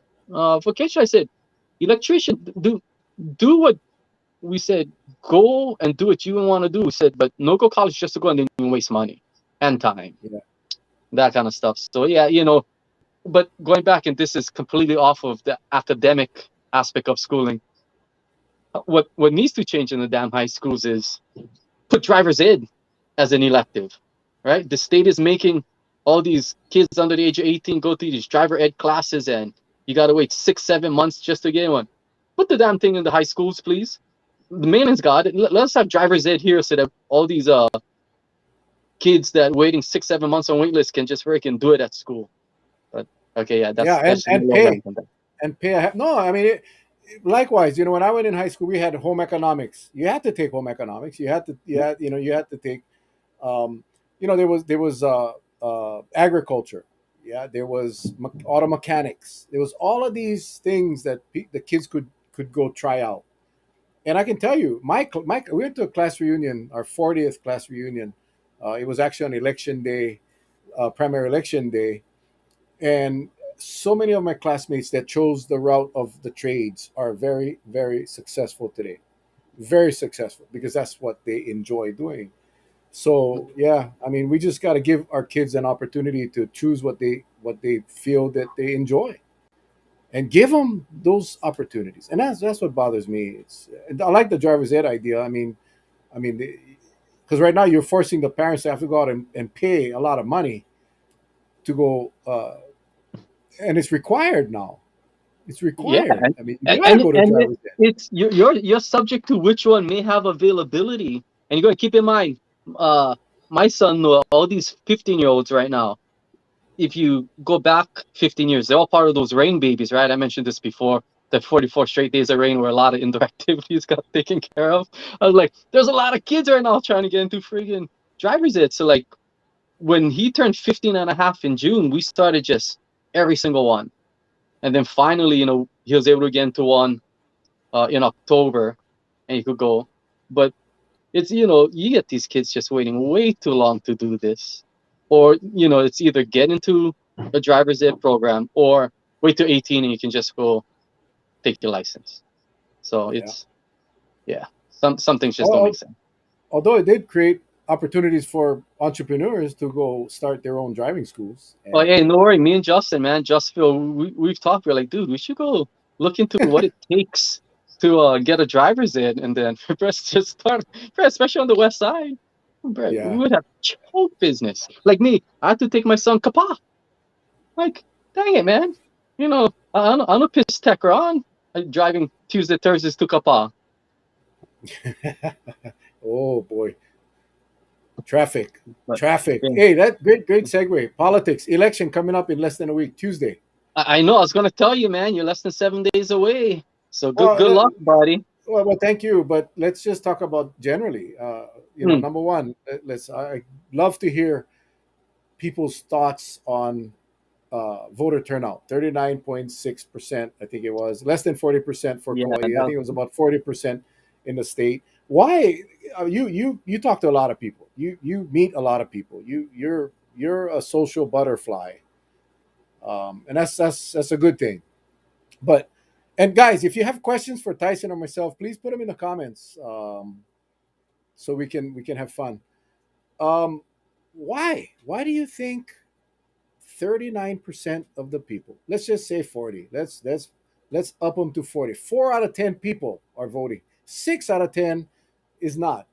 vocation. I said, electrician, do what we said. Go and do what you want to do. We said, but no go college just to go and then you waste money and time, yeah, that kind of stuff. So yeah, but going back, and this is completely off of the academic aspect of schooling. What needs to change in the damn high schools is put driver's ed as an elective, right? The state is making all these kids under the age of 18 go through these driver ed classes, and you got to wait 6 7 months just to get one. Put the damn thing in the high schools, please. The maintenance god, let's have driver's ed here so that all these kids that waiting 6 7 months on wait list can just freaking do it at school. But okay, yeah, yeah, that's and just a and little pay rant on that. and pay. No, I mean likewise, when I went in high school, we had home economics. You had to take home economics. You had to take, um, there was agriculture. Yeah, there was auto mechanics. There was all of these things that the kids could go try out. And I can tell you, we went to a class reunion, our 40th class reunion. It was actually on election day, primary election day, and so many of my classmates that chose the route of the trades are very, very successful today. Very successful because that's what they enjoy doing. So yeah, I mean, we just got to give our kids an opportunity to choose what they feel that they enjoy, and give them those opportunities. And that's what bothers me. I like the driver's ed idea. I mean, because right now you're forcing the parents to have to go out and pay a lot of money to go, and it's required now. It's Yeah, required. I mean, you and got to and, go to and driver's ed. it's you're subject to which one may have availability, and you got to keep in mind, uh, my son, all these 15-year-olds right now. If you go back 15 years, they're all part of those rain babies, right? I mentioned this before. The 44 straight days of rain, where a lot of indoor activities got taken care of. I was like, there's a lot of kids right now trying to get into friggin' driver's ed. So like, when he turned 15 and a half in June, we started just every single one. And then finally, he was able to get into one in October, and he could go. But it's, you get these kids just waiting way too long to do this. Or, it's either get into a driver's ed program or wait till 18 and you can just go take your license. So Yeah. it's, yeah, some things just don't make Al- sense. Although it did create opportunities for entrepreneurs to go start their own driving schools, Oh, and yeah, no worry. Me and Justin, man, just feel we've talked. We're like, dude, we should go look into what it takes to get a driver's ed, and then just start, bro, especially on the west side. Bro, we yeah. would have choke business. Like me, I had to take my son Kapa. Like, dang it, man. I'm a piss tech on. Driving Tuesday, Thursdays to Kapa. Oh boy, traffic, But traffic. yeah, Hey, that great segue. Politics, election coming up in less than a week, Tuesday. I know. I was gonna tell you, man. You're less than 7 days away. So Well, good luck, buddy. thank you, but let's just talk about generally. Hmm. Number one, I love to hear people's thoughts on voter turnout. 39.6%, I think it was less than 40% for Yeah, Kauai. I that, think it was about 40% in the state. Why? You talk to a lot of people. You meet a lot of people. You're a social butterfly, and that's a good thing. But and guys, if you have questions for Tyson or myself, please put them in the comments, so we can have fun. Um, why do you think 39% of the people, let's just say 40, let's up them to 40, 4 out of 10 people are voting, 6 out of 10 is not.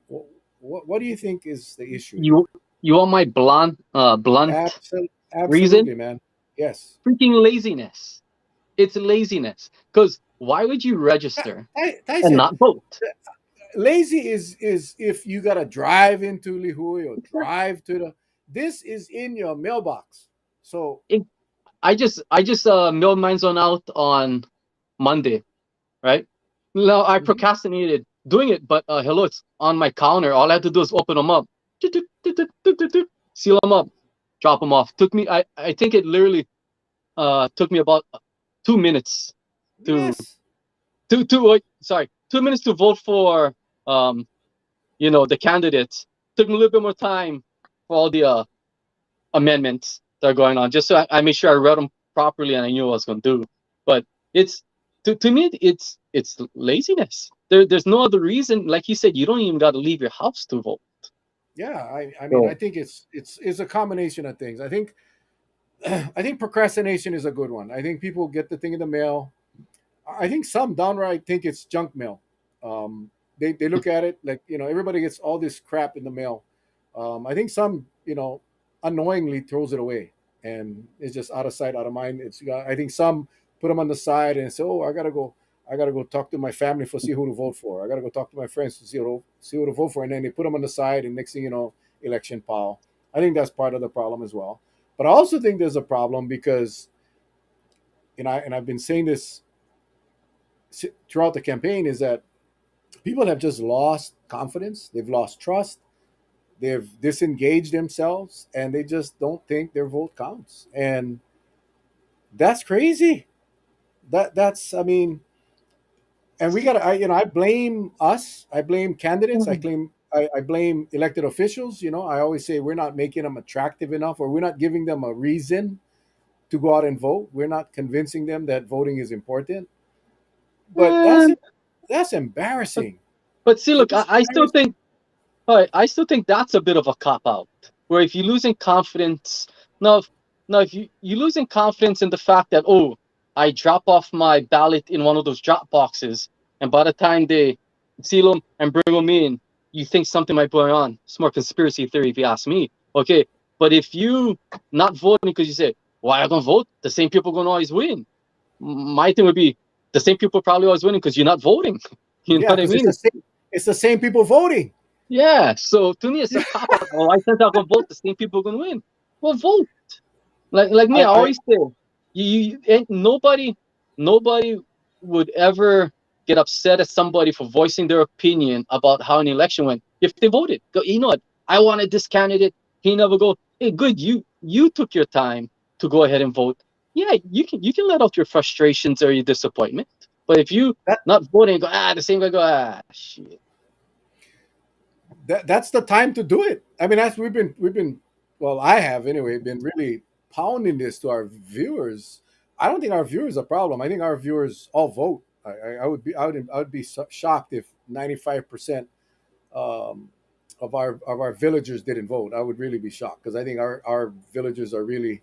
What do you think is the issue here? you you want my blunt reason? Absolutely, man. Yes. Freaking laziness. It's laziness. Because why would you register and Tyson, not vote? lazy is if you gotta drive into Lihui or drive to the. This is in your mailbox. So It, I just mailed mine on out on Monday, right? No, I mhm. procrastinated doing it, but hello, it's on my counter. All I had to do is open them up, seal them up, drop them off. Took me, I think it literally took me about 2 minutes to Yes. wait, sorry, 2 minutes to vote for um the candidates. Took me a little bit more time for all the amendments that are going on, just so I made sure I read them properly and I knew what I was going to do. But it's to me, it's laziness. There's no other reason. Like you said, you don't even got to leave your house to vote. Yeah, I mean, I So think it's a combination of things. I think procrastination is a good one. I think people get the thing in the mail. I think some downright think it's junk mail. They look at it like, everybody gets all this crap in the mail. I think some, unknowingly throws it away, and it's just out of sight, out of mind. I think some put them on the side and say, "Oh, I gotta go talk to my family for see who to vote for. I gotta go talk to my friends to see who to vote for," and then they put them on the side, and next thing you know, election pile. I think that's part of the problem as well. But I also think there's a problem because, and I've been saying this throughout the campaign is that people have just lost confidence, they've lost trust, they've disengaged themselves, and they just don't think their vote counts. And that's crazy. That's I mean, and we got to, I blame us, I blame candidates, Mhm. I blame elected officials. I always say we're not making them attractive enough, or we're not giving them a reason to go out and vote. We're not convincing them that voting is important. But Eh, that's but, embarrassing. but see, It look, is I still embarrassing. think. All right, I still think that's a bit of a cop out. Where if you're losing confidence, now, if, now if you losing confidence in the fact that I drop off my ballot in one of those drop boxes, and by the time they seal them and bring them in, you think something might be going on. It's more conspiracy theory, if you ask me. Okay, but if you not voting because you say, "Why I gonna vote? The same people gonna always win." My thing would be the same people probably always winning because you're not voting. You know Yeah, what I because mean? it's the same people voting. Yeah, so to me, it's a Yeah. cop out. Oh, I said I'm gonna vote. The same people are gonna win. Well, vote. Like me, I, I I always say, ain't nobody would ever get upset at somebody for voicing their opinion about how an election went if they voted. Go, you know what? I wanted this candidate. He never go. Hey, good. You took your time to go ahead and vote. Yeah, you can let out your frustrations or your disappointment. But if you that not voting, go the same guy go shit. that's the time to do it. I mean, that's we've been well, I have anyway been really pounding this to our viewers. I don't think our viewers are a problem. I think our viewers all vote. I would be shocked if 95% um, of our villagers didn't vote. I would really be shocked because I think our villagers are really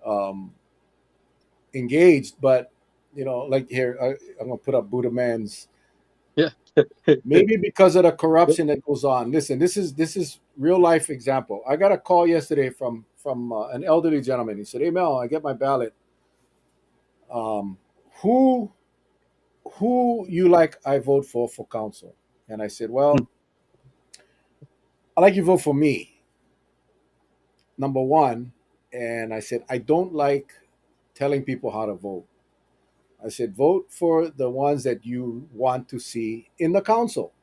um, engaged. But like here, I'm gonna put up Buddha Man's. Yeah. Maybe because of the Yep. corruption that goes on. Listen, this is real life example. I got a call yesterday from an elderly gentleman. He said, "Hey Mel, I get my ballot. Um, who who you like? I vote for council." And I said, "Well, I like you vote for me, number one." And I said, "I don't like telling people how to vote." I said, "Vote for the ones that you want to see in the council."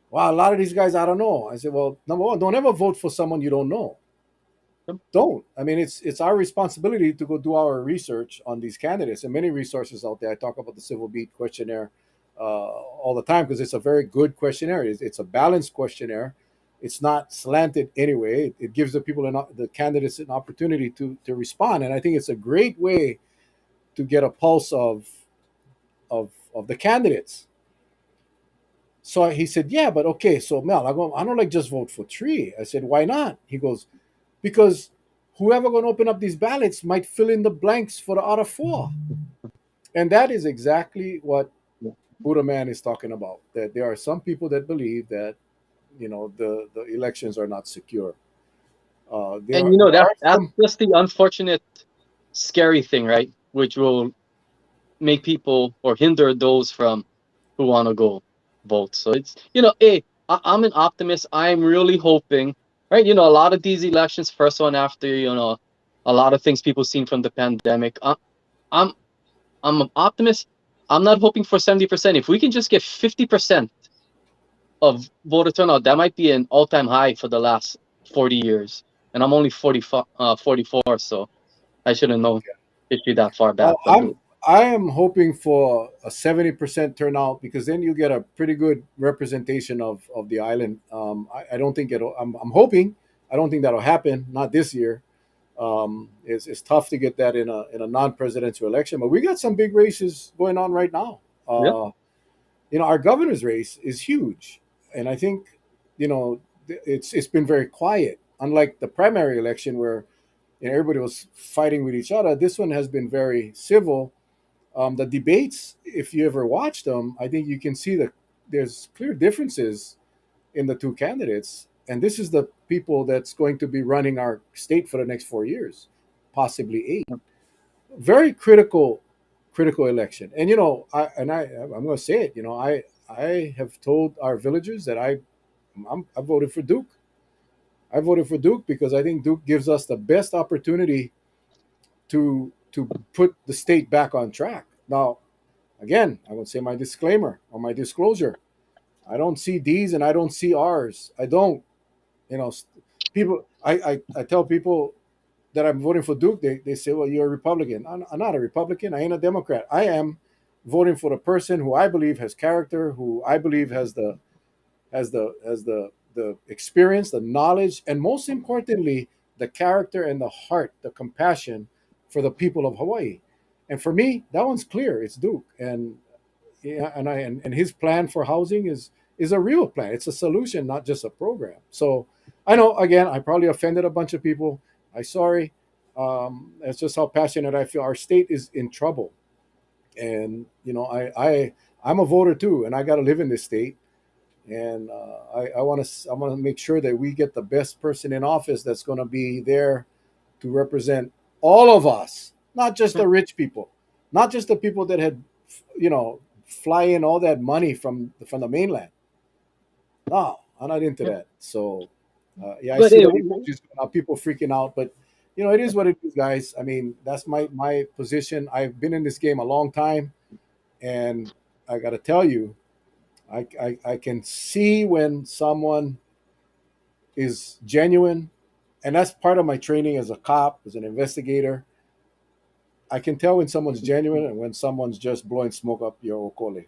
Well, a lot of these guys, I don't know. I said, "Well, number one, don't ever vote for someone you don't know. Don't. I mean, it's our responsibility to go do our research on these candidates, and many resources out there. I talk about the Civil Beat questionnaire all the time because it's a very good questionnaire. It's a balanced questionnaire. It's not slanted anyway. It gives the candidates an opportunity to respond, and I think it's a great way to get a pulse of the candidates. So he said, "Yeah, but okay. So Mel, I don't like just vote for three." I said, "Why not?" He goes, "Because whoever going to open up these ballots might fill in the blanks for the other four." And that is exactly what Buddha Man is talking about. That there are some people that believe that the elections are not secure. And There that are that's some. just the unfortunate, scary thing, right? Which will make people or hinder those from who want to go vote. So it's hey, I'm an optimist. I'm really hoping, right? A lot of these elections, first one after a lot of things people seen from the pandemic. I'm I'm an optimist. I'm not hoping for 70%. If we can just get 50% of voter turnout, that might be an all-time high for the last 40 years. And I'm only 44, so I should have known history that far Well, back. But I am hoping for a 70% turnout because then you get a pretty good representation of the island. I don't think it'll. I'm hoping. I don't think that'll happen. Not this year. It's tough to get that in a non-presidential election, but we got some big races going on right now. yeah, Our governor's race is huge, and I think it's been very quiet. Unlike the primary election where everybody was fighting with each other, this one has been very civil. The debates, if you ever watch them, I think you can see that there's clear differences in the two candidates, and this is the people that's going to be running our state for the next 4 years, possibly eight. Very critical election. And I'm going to say it. I have told our villagers that I voted for Duke. I voted for Duke because I think Duke gives us the best opportunity to put the state back on track. Now, Again, I would say my disclaimer or my disclosure. I don't see D's and I don't see R's. I don't. You know, people. I tell people that I'm voting for Duke. They say, "Well, you're a Republican." I'm not a Republican. I ain't a Democrat. I am voting for the person who I believe has character, who I believe has the experience, the knowledge, and most importantly, the character and the heart, the compassion for the people of Hawaii. And for me, that one's clear. It's Duke, and yeah, and his plan for housing is a real plan. It's a solution, not just a program. So I know, again, I probably offended a bunch of people. I'm sorry. That's just how passionate I feel. Our state is in trouble, and I'm a voter too, and I got to live in this state, and I want to make sure that we get the best person in office that's going to be there to represent all of us, not just the rich people, not just the people that had, fly in all that money from the mainland. No, I'm not into that. So, yeah, I But see the emojis going out, people freaking out, but it is what it is, guys. I mean, that's my position. I've been in this game a long time, and I got to tell you, I can see when someone is genuine, and that's part of my training as a cop, as an investigator. I can tell when someone's genuine and when someone's just blowing smoke up your okole.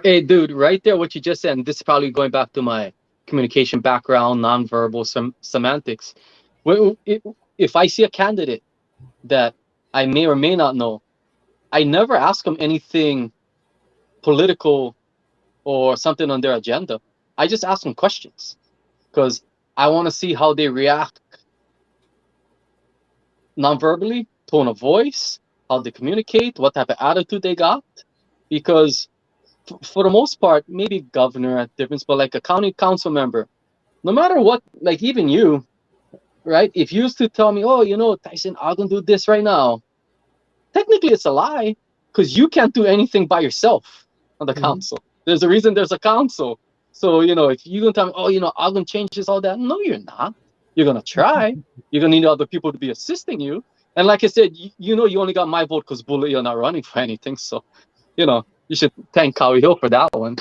hey, dude, right there, what you just said, and this is probably going back to my communication background, nonverbal semantics. If I see a candidate that I may or may not know, I never ask them anything political or something on their agenda. I just ask them questions because I want to see how they react nonverbally, tone of voice, how they communicate, what type of attitude they got. Because for the most part, maybe governor at difference, but like a county council member, no matter what, like even you, right? If you used to tell me, oh, Tyson, I'm gonna do this right now, technically it's a lie because you can't do anything by yourself on the Mm-hmm. council. There's a reason there's a council. So, if you're gonna tell me, oh, I'm gonna change this, all that, no, you're not. You're gonna try. You're gonna need other people to be assisting you. And like I said, you only got my vote because Bullet, you're not running for anything. So, you should thank Cowie Hill for that one.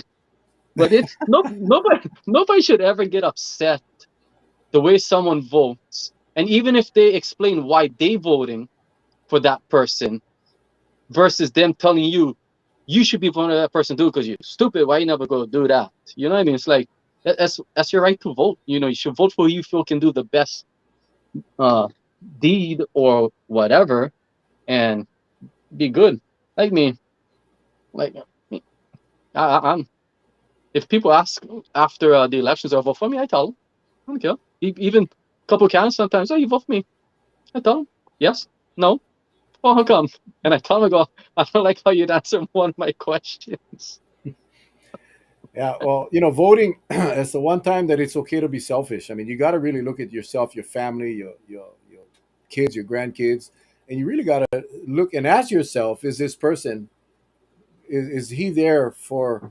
But it's nobody should ever get upset the way someone votes, and even if they explain why they voting for that person versus them telling you should be voting for that person too because you're stupid. Why you never go do that? You know what I mean? It's like that's your right to vote. You should vote for who you feel can do the best uh, deed or whatever and be good. Like me, like I'm. If people ask after the elections are vote for me, I tell them. I don't care. Even a couple candidates sometimes, oh, you vote for me. I tell them yes, no, oh, how come? And I tell them, I go, I don't like how you'd answer one of my questions. Yeah, well, voting is the one time that it's okay to be selfish. I mean, you got to really look at yourself, your family, your kids, your grandkids, and you really got to look and ask yourself: Is this person is he there for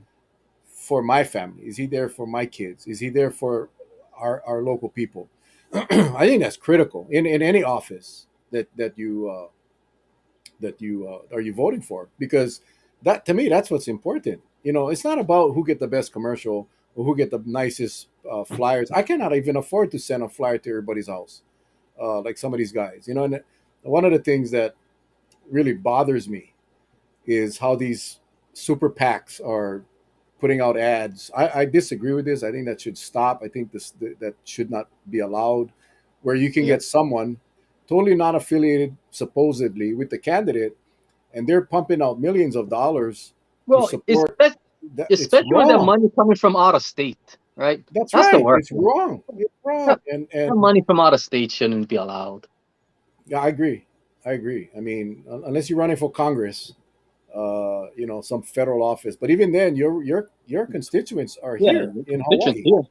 my family? Is he there for my kids? Is he there for our local people? I think that's critical in any office that you are you voting for, because that, to me, that's what's important. It's not about who get the best commercial or who get the nicest flyers. I cannot even afford to send a flyer to everybody's house, like some of these guys. And one of the things that really bothers me is how these super PACs are putting out ads. I disagree with this. I think that should stop. I think that should not be allowed, where you can Yep. get someone totally not affiliated, supposedly, with the candidate, and they're pumping out millions of dollars to Well, support that. It's especially when that wrong. money coming from out of state, right? That's That's the right. worst It's one. wrong. It's wrong. That, that And money from out of state shouldn't be allowed. yeah, I agree. I agree. I mean, unless you're running for Congress, some federal office. But even then, your constituents are Yeah, here the in constituents Hawaii. here.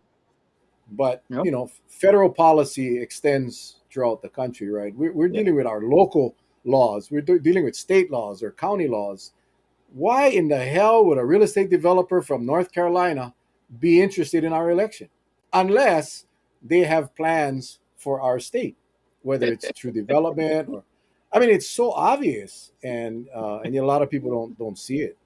But You know? federal policy extends throughout the country, right? We're Yeah. dealing with our local laws. We're dealing with state laws or county laws. Why in the hell would a real estate developer from North Carolina be interested in our election unless they have plans for our state, whether it's through development or. I mean, it's so obvious, and a lot of people don't see it.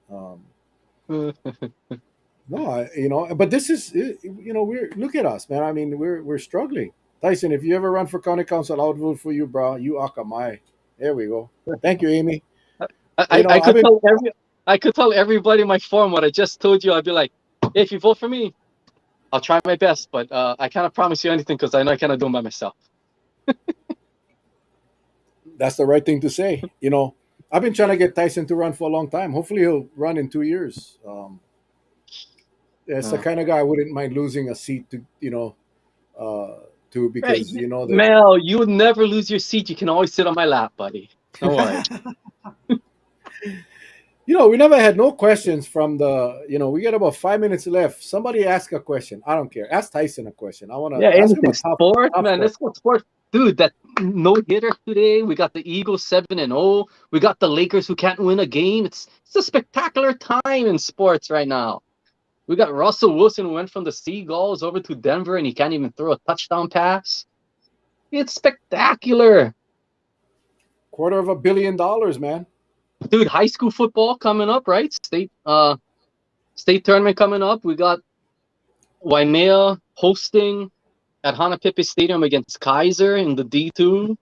No, but this is, we're look at us, man. I mean, we're struggling. Tyson, if you ever run for county council, I'll vote for you, bro. You akamai. There we go. Thank you, Amy. I I've could been. tell I could tell everybody in my forum what I just told you. I'd be like, hey, if you vote for me, I'll try my best, but I cannot promise you anything because I know I cannot do it by myself. That's the right thing to say. I've been trying to get Tyson to run for a long time. Hopefully, he'll run in 2 years. It's the Uh, kind of guy I wouldn't mind losing a seat to, to right, because that. Mel, you would never lose your seat. You can always sit on my lap, buddy. Don't worry. We never had no questions from we got about 5 minutes left. Somebody ask a question. I don't care. Ask Tyson a question. I want Yeah, to ask him anything. a Sports, tough man. question. Let's go sports. Dude, that no hitter today. We got the Eagles 7-0. We got the Lakers who can't win a game. It's a spectacular time in sports right now. We got Russell Wilson who went from the Seagulls over to Denver and he can't even throw a touchdown pass. It's spectacular. $250 million, man. Dude, high school football coming up, right? State tournament coming up. We got Waimea hosting at Hanapepe Stadium against Kaiser in the D2.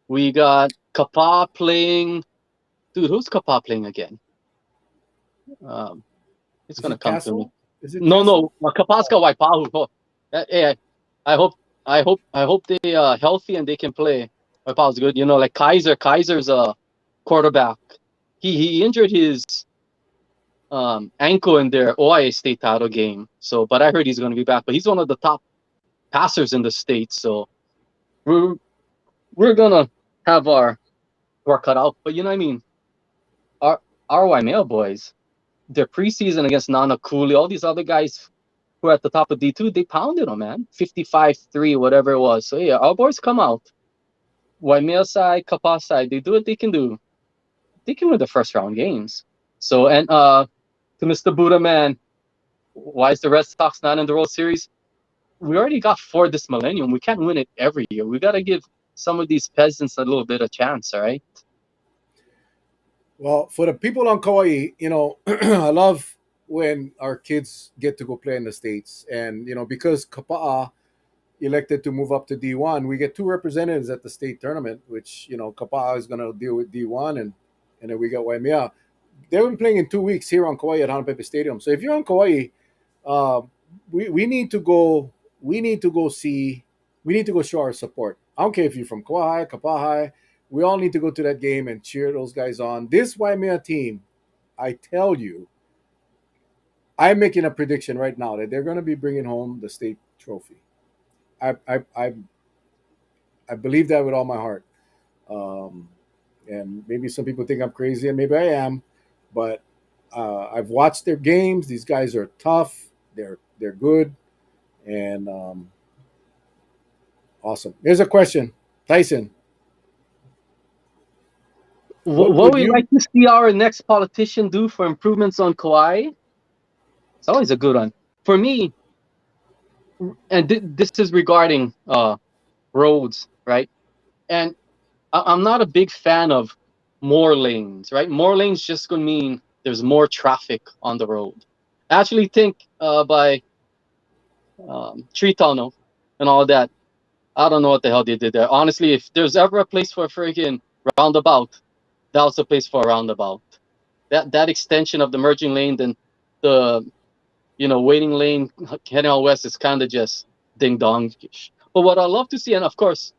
We got Kapa playing. Dude, who's Kapa playing again? Um, it's Is gonna it come to me. Castle? Is it No. Castle? Kapa's got Waipahu. Oh, hey, I hope, I hope they healthy and they can play. Waipahu's good. Like Kaiser. Kaiser's a quarterback. He injured his ankle in their OIA state title game. So, but I heard he's gonna be back. But he's one of the top passers in the state. So we're we're gonna have our work cut out. But you know what I mean? Our Waimea boys, their preseason against Nana Cooley, all these other guys who are at the top of D2, they pounded them, man. 55-3, whatever it was. So yeah, our boys come out. Waimea side, Kapa side, they do what they can do. They can win the first round games. So and to Mr. Buddha man, why is the Red Sox not in the World Series? We already got 4 this millennium. We can't win it every year. We gotta give some of these peasants a little bit of chance, all right? Well, for the people on Kauai, I love when our kids get to go play in the States. And, because Kapa'a elected to move up to D1, we get 2 representatives at the state tournament, which, Kapa'a is going to deal with D1, and then we got Waimea. They'll be playing in 2 weeks here on Kauai at Hanapepe Stadium. So if you're on Kauai, uh, we need to go. We need to go see. We need to go show our support. I don't care if you're from Kauai, Kapahai. We all need to go to that game and cheer those guys on. This Waimea team, I tell you, I'm making a prediction right now that they're going to be bringing home the state trophy. I I I, I believe that with all my heart. Um, and maybe some people think I'm crazy, and maybe I am, but I've watched their games. These guys are tough. They're good, and awesome. Here's a question, Tyson. What What would would you you? like to see our next politician do for improvements on Kauai? It's always a good one. For me, and this is regarding roads, right? And I'm not a big fan of more lanes, right? More lanes just gonna mean there's more traffic on the road. I actually think by tree tunnel and all that, I don't know what the hell they did there. Honestly, if there's ever a place for a freaking roundabout, that was the place for a roundabout. That extension of the merging lane, then the waiting lane heading out west is kind of just ding dong. But what I love to see, and of course,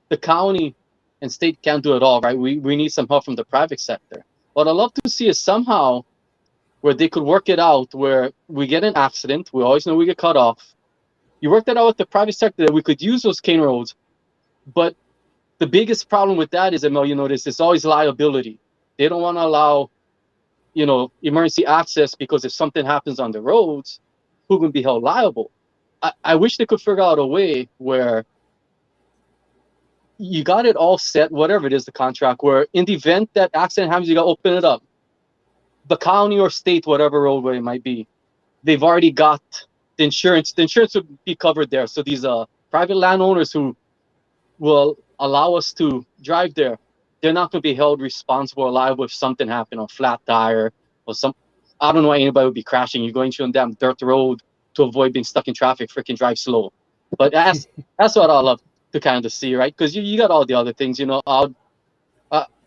the county and state can't do it all, right? We need some help from the private sector. What I love to see is somehow where they could work it out, where we get an accident, we always know we get cut off. You work that out with the private sector that we could use those cane roads, but the biggest problem with that is, Emil, it's always liability. They don't want to allow, emergency access because if something happens on the roads, who can be held liable? I wish they could figure out a way where you got it all set, whatever it is, the contract, where in the event that accident happens, you got to open it up. The county or state, whatever roadway it might be, they've already got the insurance. The insurance would be covered there. So these private landowners who will allow us to drive there, they're not going to be held responsible or liable if something happened, or flat tire, or some, I don't know, anybody would be crashing. You're going through a damn dirt road to avoid being stuck in traffic. Freaking drive slow. But that's what I love to kind of see, right? Because you got all the other things, I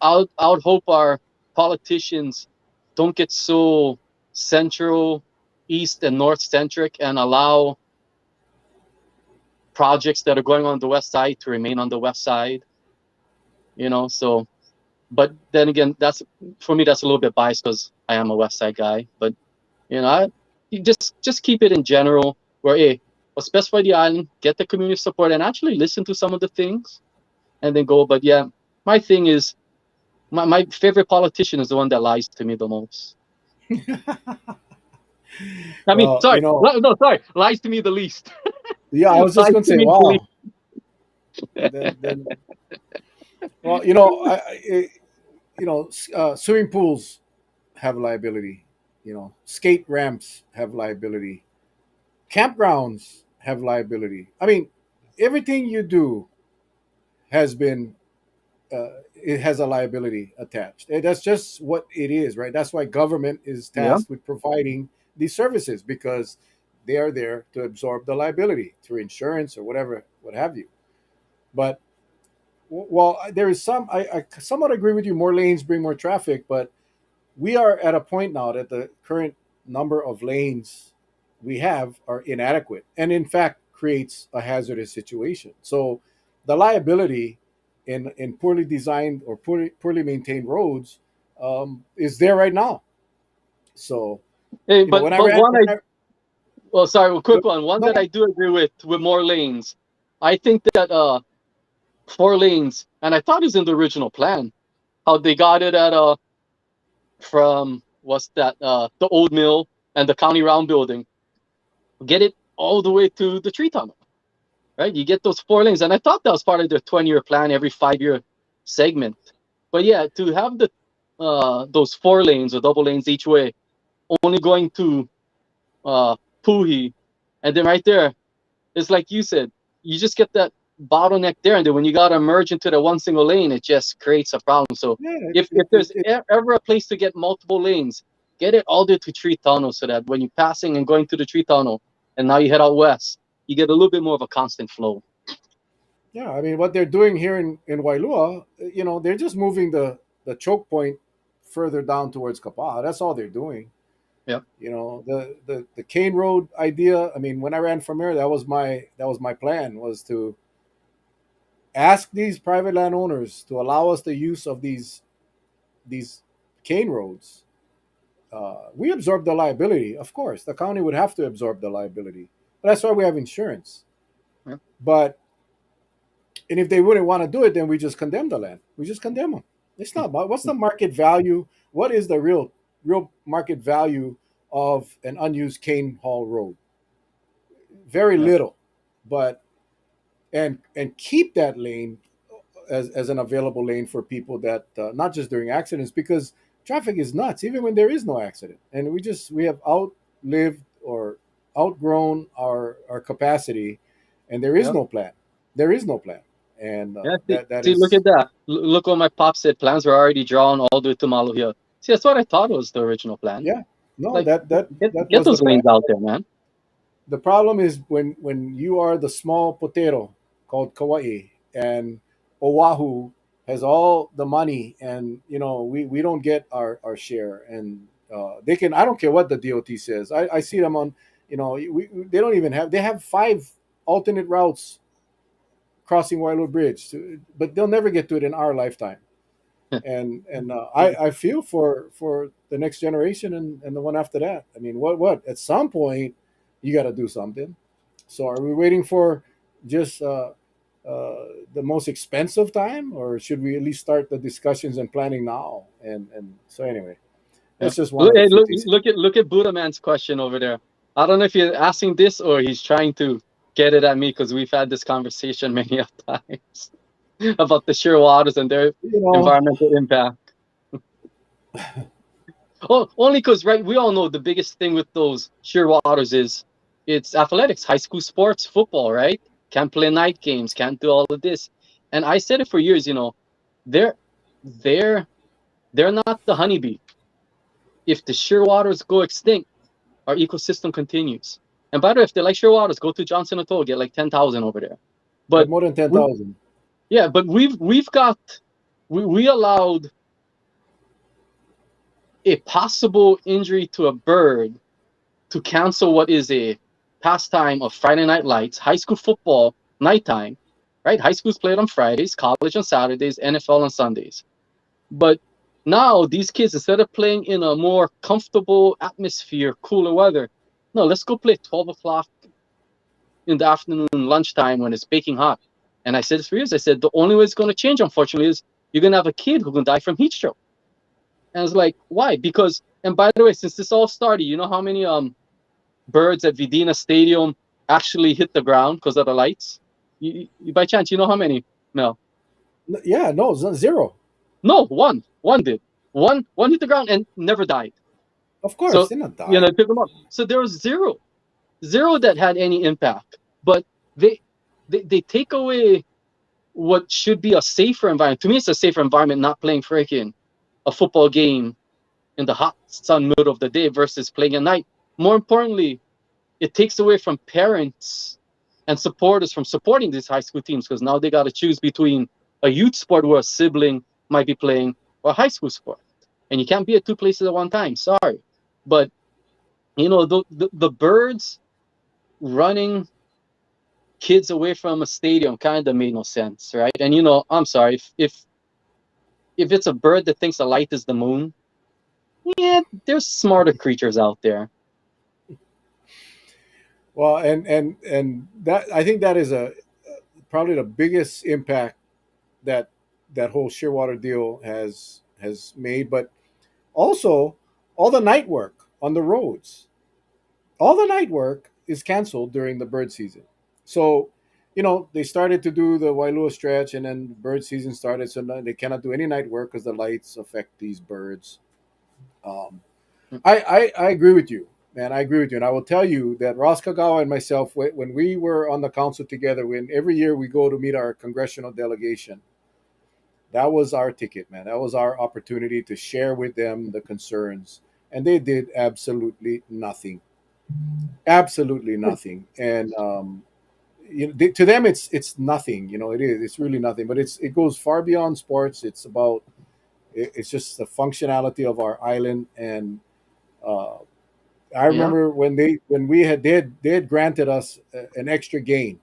would hope our politicians don't get so central, east and north centric, and allow projects that are going on the west side to remain on the west side. So, but then again, that's, for me, that's a little bit biased because I am a west side guy. But you just keep it in general, where, hey, we'll specify the island, get the community support, and actually listen to some of the things, and then go. But yeah, my thing is, my favorite politician is the one that lies to me the most. I mean, Well, sorry, no, sorry, lies to me the least. yeah, I was just Lies going to to say, me the least. wow. Then, well, swimming pools have liability. Skate ramps have liability. Campgrounds have liability. I mean, everything you do has been it has a liability attached. And that's just what it is, right? That's why government is Yeah. tasked with providing these services, because they are there to absorb the liability through insurance or whatever, what have you. But well, there is I somewhat agree with you. More lanes bring more traffic, but we are at a point now that the current number of lanes we have are inadequate, and in fact creates a hazardous situation. So the liability in poorly designed or poorly maintained roads is there right now. So Hey, you know but when I but ran, one when I, well, sorry, a quick one. One no, that I do agree with more lanes. I think that 4 lanes, and I thought it was in the original plan. How they got it at from, what's that, the old mill and the county round building. Get it all the way to the tree tunnel, right? You get those 4 lanes, and I thought that was part of their 20-year plan, every 5-year segment. But yeah, to have the those 4 lanes or double lanes each way, only going to uh Puhi, and then right there, it's like you said, you just get that bottleneck there, and then when you gotta merge into the one single lane, it just creates a problem. So yeah, if there's ever a place to get multiple lanes, get it all the way to tree tunnel, so that when you're passing and going to the tree tunnel, and now you head out west, you get a little bit more of a constant flow. yeah. I mean, what they're doing here in Wailua, they're just moving the choke point further down towards Kapaa. That's all they're doing. Yeah. The Cane Road idea. I mean, when I ran for mayor, that was my plan, was to ask these private landowners to allow us the use of these cane roads. We absorb the liability, of course. The county would have to absorb the liability, but that's why we have insurance. Yeah. But and if they wouldn't want to do it, then we just condemn the land. We just condemn them. It's not about what's the market value. What is the real market value of an unused cane haul road? Very Yeah. little, but and keep that lane as an available lane for people that not just during accidents, because traffic is nuts even when there is no accident, and we have outlived or outgrown our capacity, and there is Yeah. no plan. There is no plan, and Yeah. that See, look at is that. Look what my pop said. Plans were already drawn all the way to Maluhia. See, that's what I thought was the original plan. yeah, no, Like, that get was the those plan. lanes out there, man. The problem is when you are the small potato called Kauai, and Oahu has all the money, and we don't get our share, and they can, I don't care what the DOT says. I see them on, they don't even have, they have 5 alternate routes crossing Wailua Bridge, but they'll never get to it in our lifetime. And I feel for the next generation, and the one after that. I mean, what at some point you got to do something. So are we waiting for just the most expensive time, or should we at least start the discussions and planning now? And so anyway, Yeah. that's just one Look, of the hey, few look, things. look at Buddha Man's question over there. I don't know if he's asking this or he's trying to get it at me, because we've had this conversation many of times about the sheer waters and their You know, environmental impact. Oh, only because, right, we all know the biggest thing with those sheer waters is it's athletics, high school sports, football, right? Can't play night games, can't do all of this. And I said it for years, there. they're they're not the honeybee. If the shearwaters go extinct, our ecosystem continues. And by the way, if they like shearwaters, go to Johnson Atoll, get like 10,000 over there. Got But more than ten we, thousand. yeah, but we've got we allowed a possible injury to a bird to cancel what is a pastime of Friday night lights, high school football nighttime, right? High school's played on Fridays, college on Saturdays, NFL on Sundays. But now these kids, instead of playing in a more comfortable atmosphere, cooler weather, no, let's go play 12 o'clock in the afternoon, lunchtime when it's baking hot. And I said this for years. I said the only way it's going to change, unfortunately, is you're going to have a kid who can die from heat stroke. And I was like, why? Because, and by the way, since this all started, you know how many birds at Vidina Stadium actually hit the ground because of the lights? By chance, you know how many, Mel? Yeah, no, it's not zero. No, one. One did. One hit the ground and never died. Of course, So, they're not dying. pick them up. So there was zero that had any impact. But they they take away what should be a safer environment. To me, it's a safer environment not playing freaking a football game in the hot sun middle of the day versus playing at night. More importantly, it takes away from parents and supporters from supporting these high school teams because now they got to choose between a youth sport where a sibling might be playing or a high school sport. And you can't be at two places at one time. Sorry. But, the birds running kids away from a stadium kind of made no sense, right? And, I'm sorry, if it's a bird that thinks the light is the moon, yeah, there's smarter creatures out there. Well, and that I think that is a probably the biggest impact that that whole Shearwater deal has made. But also, all the night work on the roads, all the night work is canceled during the bird season. So, they started to do the Wailua stretch, and then bird season started. So now they cannot do any night work because the lights affect these birds. Um, I agree with you, man. I agree with you, and I will tell you that Ross Kagawa and myself, when we were on the council together, when every year we go to meet our congressional delegation, that was our ticket, man. That was our opportunity to share with them the concerns, and they did absolutely nothing, absolutely nothing. And to them, it's nothing. It's really nothing. But it goes far beyond sports. It's about it's just the functionality of our island. And uh, I Yeah. remember when we had they had granted us an extra game.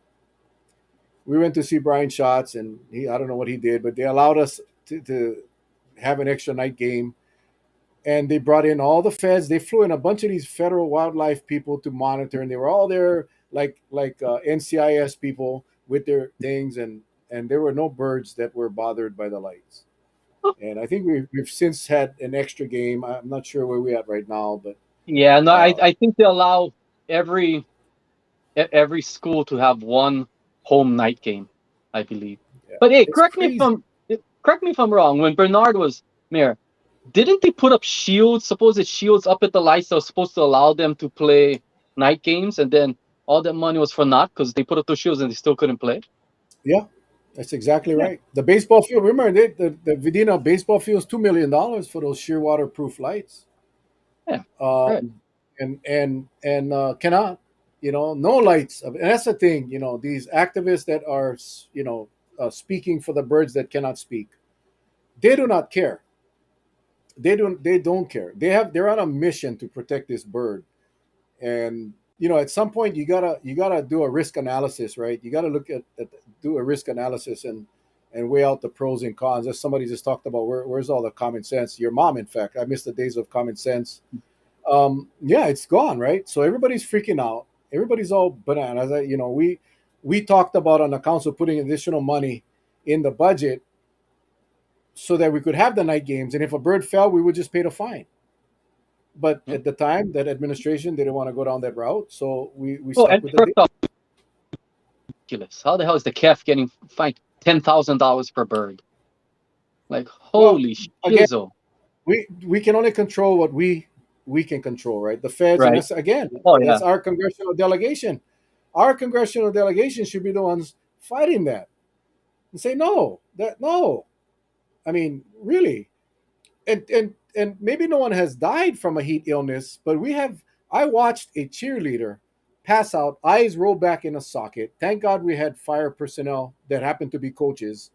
We went to see Brian Schatz, and I don't know what he did, but they allowed us to have an extra night game. And they brought in all the feds. They flew in a bunch of these federal wildlife people to monitor, and they were all there like NCIS people with their things, and there were no birds that were bothered by the lights. And I think we've since had an extra game. I'm not sure where we're at right now, but Yeah, no, I, uh, I think they allow every every school to have one home night game, I believe. yeah, But hey, it's crazy. correct me if I'm wrong. When Bernard was mayor, didn't they put up shields, supposed shields up at the lights that was supposed to allow them to play night games, and then all that money was for naught because they put up those shields and they still couldn't play? Yeah, that's exactly Yeah, right. The baseball field. Remember, the Vidina baseball field is $2 million for those sheer waterproof lights. yeah, right. Um, and cannot, no lights. And that's the thing. These activists that are, speaking for the birds that cannot speak. They do not care. They don't care. They're on a mission to protect this bird. And at some point you gotta do a risk analysis, right? You gotta look at do a risk analysis and weigh out the pros and cons. As somebody just talked about, where's all the common sense? Your mom, in fact. I miss the days of common sense. Yeah, it's gone, right? So everybody's freaking out. Everybody's all bananas. We talked about on the council putting additional money in the budget so that we could have the night games, and if a bird fell, we would just pay the fine. But Hmm. at the time, that administration didn't want to go down that route, so we Oh, stuck and with the deal. first off, ridiculous. How the hell is the calf getting fined $10,000 per bird? Like, Well, holy again, shizzle! we can only control what we can control, right? The feds, and Right? that's again, Oh yeah. that's our congressional delegation. Our congressional delegation should be the ones fighting that and say no, that no. I mean, really. And maybe no one has died from a heat illness, but we have. I watched a cheerleader pass out, eyes roll back in a socket. Thank God we had fire personnel that happened to be coaches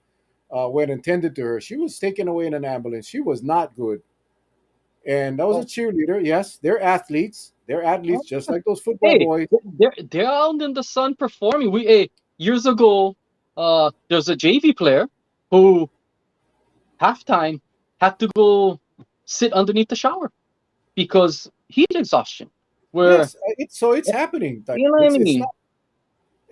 when intended to her. She was taken away in an ambulance. She was not good. And that was a Oh, cheerleader. Yes, they're athletes. They're athletes oh, just like those football hey, boys. they're out in the sun performing. Years ago, there's a JV player who halftime had to go sit underneath the shower because heat exhaustion. Where Yes, it's happening. you know what I It's mean? not.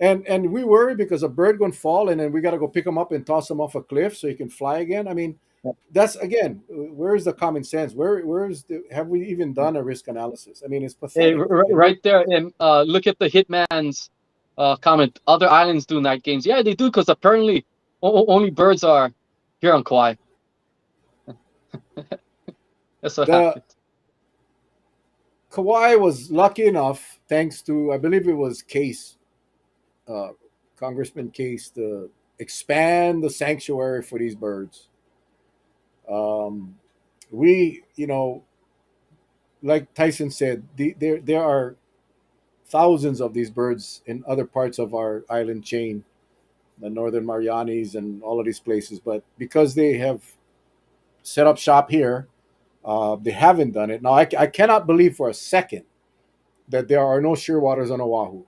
And we worry because a bird gonna fall, and then we got to go pick him up and toss him off a cliff so he can fly again. I mean, that's again, where's the common sense? Where's the have we even done a risk analysis? I mean, it's pathetic. It really, Right there, and look at the hitman's comment. Other islands do night games. Yeah, they do because apparently only birds are here on Kauai. That's what the happens. Kauai was lucky enough, thanks to I believe it was Case, uh, Congressman Case, to expand the sanctuary for these birds. Um, we, like Tyson said, there are thousands of these birds in other parts of our island chain, the Northern Marianis and all of these places. But because they have set up shop here, they haven't done it. Now, I cannot believe for a second that there are no shearwaters on Oahu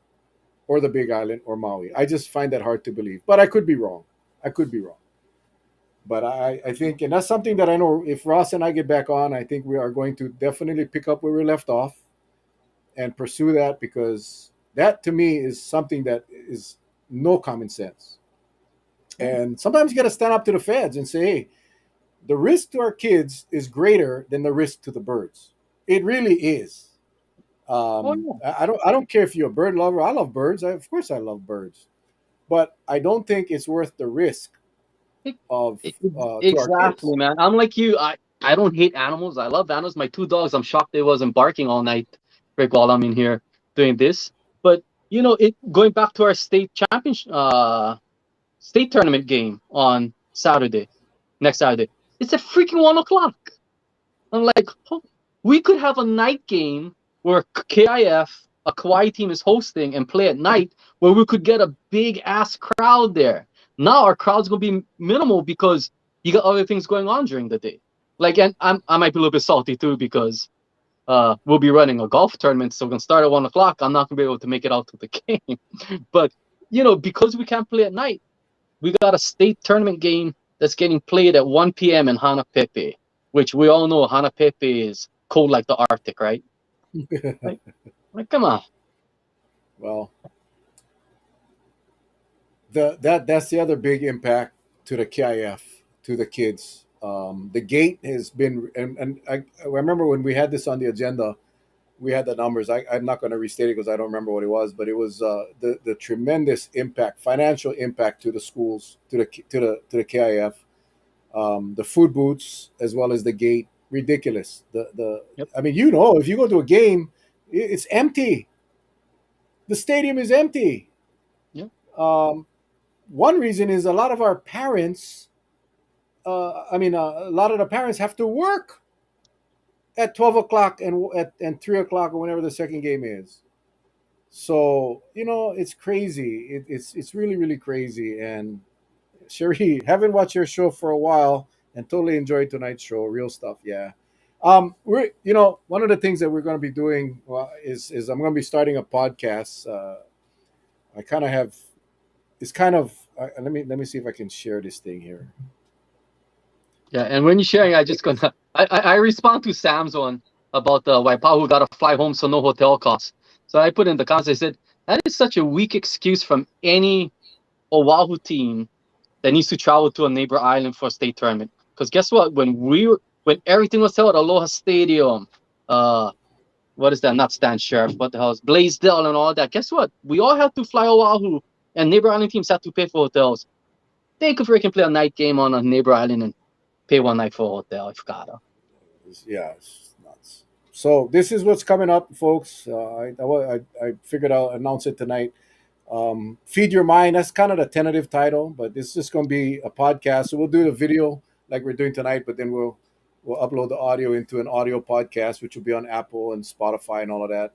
or the Big Island or Maui. I just find that hard to believe. But I could be wrong. I could be wrong. But I think, and that's something that I know if Ross and I get back on, I think we are going to definitely pick up where we left off and pursue that because that to me is something that is no common sense. And sometimes you got to stand up to the feds and say, hey, the risk to our kids is greater than the risk to the birds. It really is. Oh yeah. I don't care if you're a bird lover. I love birds. Of course, I love birds, but I don't think it's worth the risk of to our Exactly, kids. man. I'm like you. I don't hate animals. I love animals. My two dogs. I'm shocked they wasn't barking all night, Rick, while I'm in here doing this. But it going back to our state tournament game on Saturday, next Saturday. It's a freaking 1 o'clock. I'm like, oh, we could have a night game where KIF, a Kauai team, is hosting and play at night, where we could get a big ass crowd there. Now our crowd's gonna be minimal because you got other things going on during the day. Like, and I might be a little bit salty too because we'll be running a golf tournament, so we're gonna start at 1 o'clock. I'm not gonna be able to make it out to the game, but because we can't play at night, we got a state tournament game that's getting played at 1 p.m. in Hanapepe, which we all know Hanapepe is cold like the Arctic, right? Like, come on. Well, that's the other big impact to the KIF, to the kids. The gate has been, and I remember when we had this on the agenda, we had the numbers. I'm not going to restate it because I don't remember what it was, but it was the tremendous impact, financial impact to the schools, to the KIF, the food booths as well as the gate. Ridiculous. The Yep. I mean, if you go to a game, it's empty. The stadium is empty. Yep. Um, One reason is a lot of our parents. A lot of the parents have to work at 12 o'clock and 3 o'clock or whenever the second game is. So it's crazy. It's really really crazy. And Cherie, haven't watched your show for a while and totally enjoyed tonight's show. Real stuff, yeah. We're one of the things that we're going to be doing is I'm going to be starting a podcast. I kind of have. It's kind of. Let me see if I can share this thing here. Yeah, and when you're sharing, I just gonna I respond to Sam's one about the Waipahu got to fly home so no hotel costs. So I put in the comments. I said that is such a weak excuse from any Oahu team that needs to travel to a neighbor island for a state tournament. Because guess what? When everything was held at Aloha Stadium, uh, what is that? Not Stan Sheriff. What the hell is Blaisdell and all that? Guess what? We all had to fly Oahu, and neighbor island teams had to pay for hotels. They could freaking play a night game on a neighbor island and pay one night for a hotel if gotta. Yeah, it's nuts. So this is what's coming up, folks. I figured I'll announce it tonight. Feed Your Mind. That's kind of the tentative title, but it's just going to be a podcast. So we'll do the video like we're doing tonight, but then we'll upload the audio into an audio podcast, which will be on Apple and Spotify and all of that.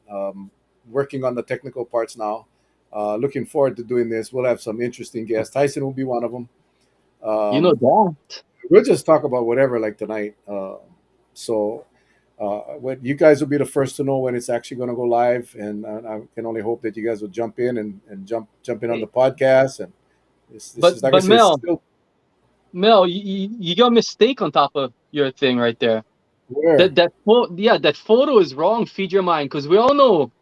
Working on the technical parts now. Looking forward to doing this. We'll have some interesting guests. Tyson will be one of them. You know Um, that. we'll just talk about whatever like tonight. So when you guys will be the first to know when it's actually going to go live, and I can only hope that you guys will jump in and jump in on the podcast. And this But is like I but said, it's Mel, still Mel, you got a mistake on top of your thing right there. where That photo is wrong. Feed your mind, because we all know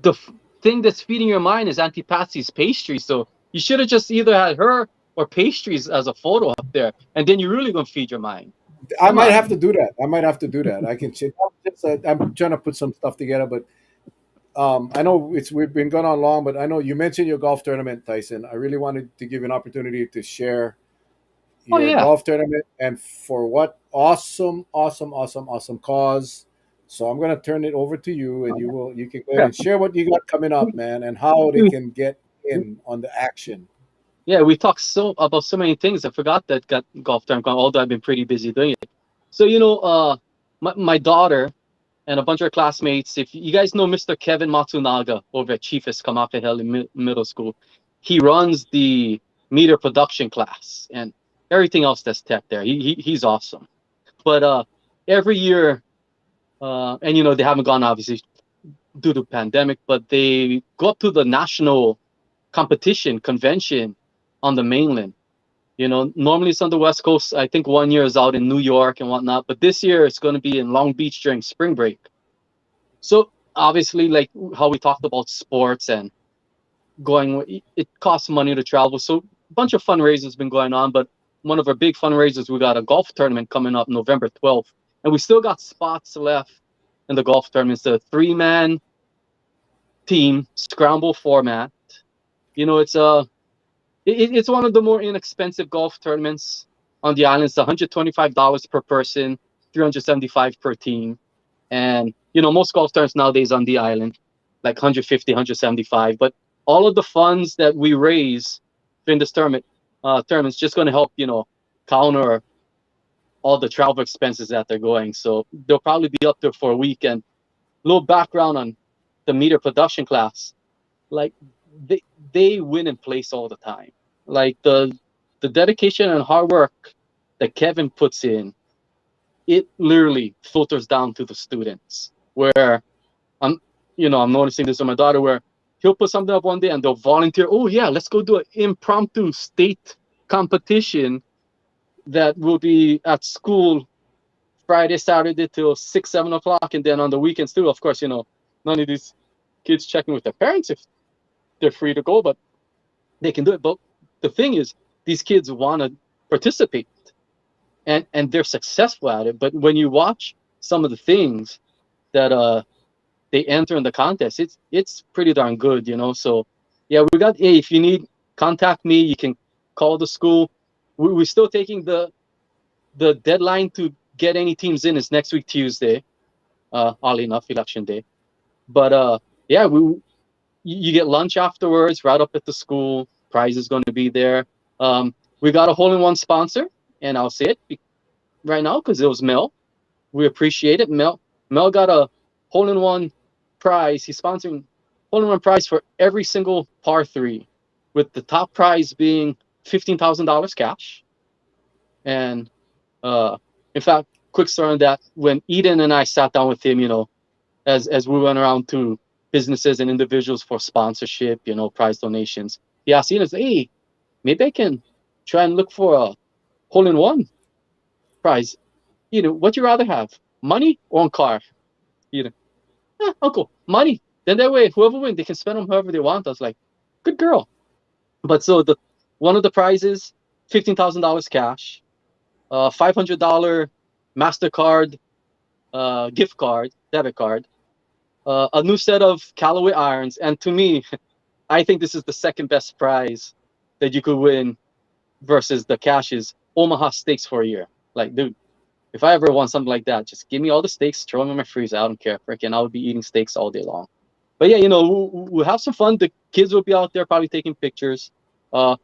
the thing that's feeding your mind is Auntie Patsy's pastry. So you should have just either had her or pastries as a photo up there, and then you're really gonna feed your mind. I Come might have on. to do that. I might have to do that. I can check. I'm trying to put some stuff together, but I know we've been going on long, but I know you mentioned your golf tournament, Tyson. I really wanted to give you an opportunity to share Oh your yeah. golf tournament and for what awesome cause. So I'm gonna turn it over to you, and you can go ahead Yeah. and share what you got coming up, man, and how they can get in on the action. Yeah, we talked about so many things. I forgot that got golf tournament, although I've been pretty busy doing it. So my daughter and a bunch of our classmates. If you guys know Mr. Kevin Matsunaga over at Chiefest Kamapehel in middle school, he runs the media production class and everything else that's tech there. He's awesome. But every year, and they haven't gone obviously due to pandemic, but they go up to the national competition convention on the mainland. Normally it's on the West Coast. I think one year is out in New York and whatnot, but this year it's going to be in Long Beach during spring break. So obviously, like how we talked about sports and going, it costs money to travel. So a bunch of fundraisers been going on, but one of our big fundraisers, we got a golf tournament coming up November 12th, and we still got spots left in the golf tournament. It's a 3-man team scramble format. It's one of the more inexpensive golf tournaments on the island. It's $125 per person, 375 per team. And most golf tournaments nowadays on the island, like 150, 175. But all of the funds that we raise in this tournament's just going to help counter all the travel expenses that they're going. So they'll probably be up there for a week. And a little background on the media production class, like they they win and place all the time. Like the dedication and hard work that Kevin puts in, it literally filters down to the students. Where I'm, I'm noticing this with my daughter, where he'll put something up one day and they'll volunteer. Oh yeah, let's go do an impromptu state competition that will be at school Friday, Saturday till 6, 7 o'clock, and then on the weekends too. Of course, none of these kids checking with their parents if they're free to go, but they can do it. But the thing is, these kids want to participate, and they're successful at it. But when you watch some of the things that they enter in the contest, it's pretty darn good. So yeah, we got. Hey, if you need, contact me. You can call the school. We're still taking the deadline to get any teams in is next week Tuesday. Oddly enough, election day. But yeah, you get lunch afterwards, right up at the school. Prize is going to be there. We got a hole-in-one sponsor, and I'll say it right now because it was Mel. We appreciate it. Mel got a hole-in-one prize. He's sponsoring hole-in-one prize for every single par three, with the top prize being $15,000 cash. And in fact, quick story on that: when Eden and I sat down with him, as we went around to businesses and individuals for sponsorship, prize donations, he asked Eden, "Hey, maybe I can try and look for a hole-in-one prize. What you rather have, money or a car?" You know, Uncle, money. Then that way, whoever wins, they can spend them however they want. I was like, good girl. But so the one of the prizes, $15,000 cash, $500 Mastercard gift card, debit card, a new set of Callaway irons, and to me, I think this is the second best prize that you could win versus the cash is Omaha steaks for a year. Like, dude, if I ever want something like that, just give me all the steaks, throw them in my freezer. I don't care. Freaking, I would be eating steaks all day long. But yeah, we'll have some fun. The kids will be out there probably taking pictures. Uh,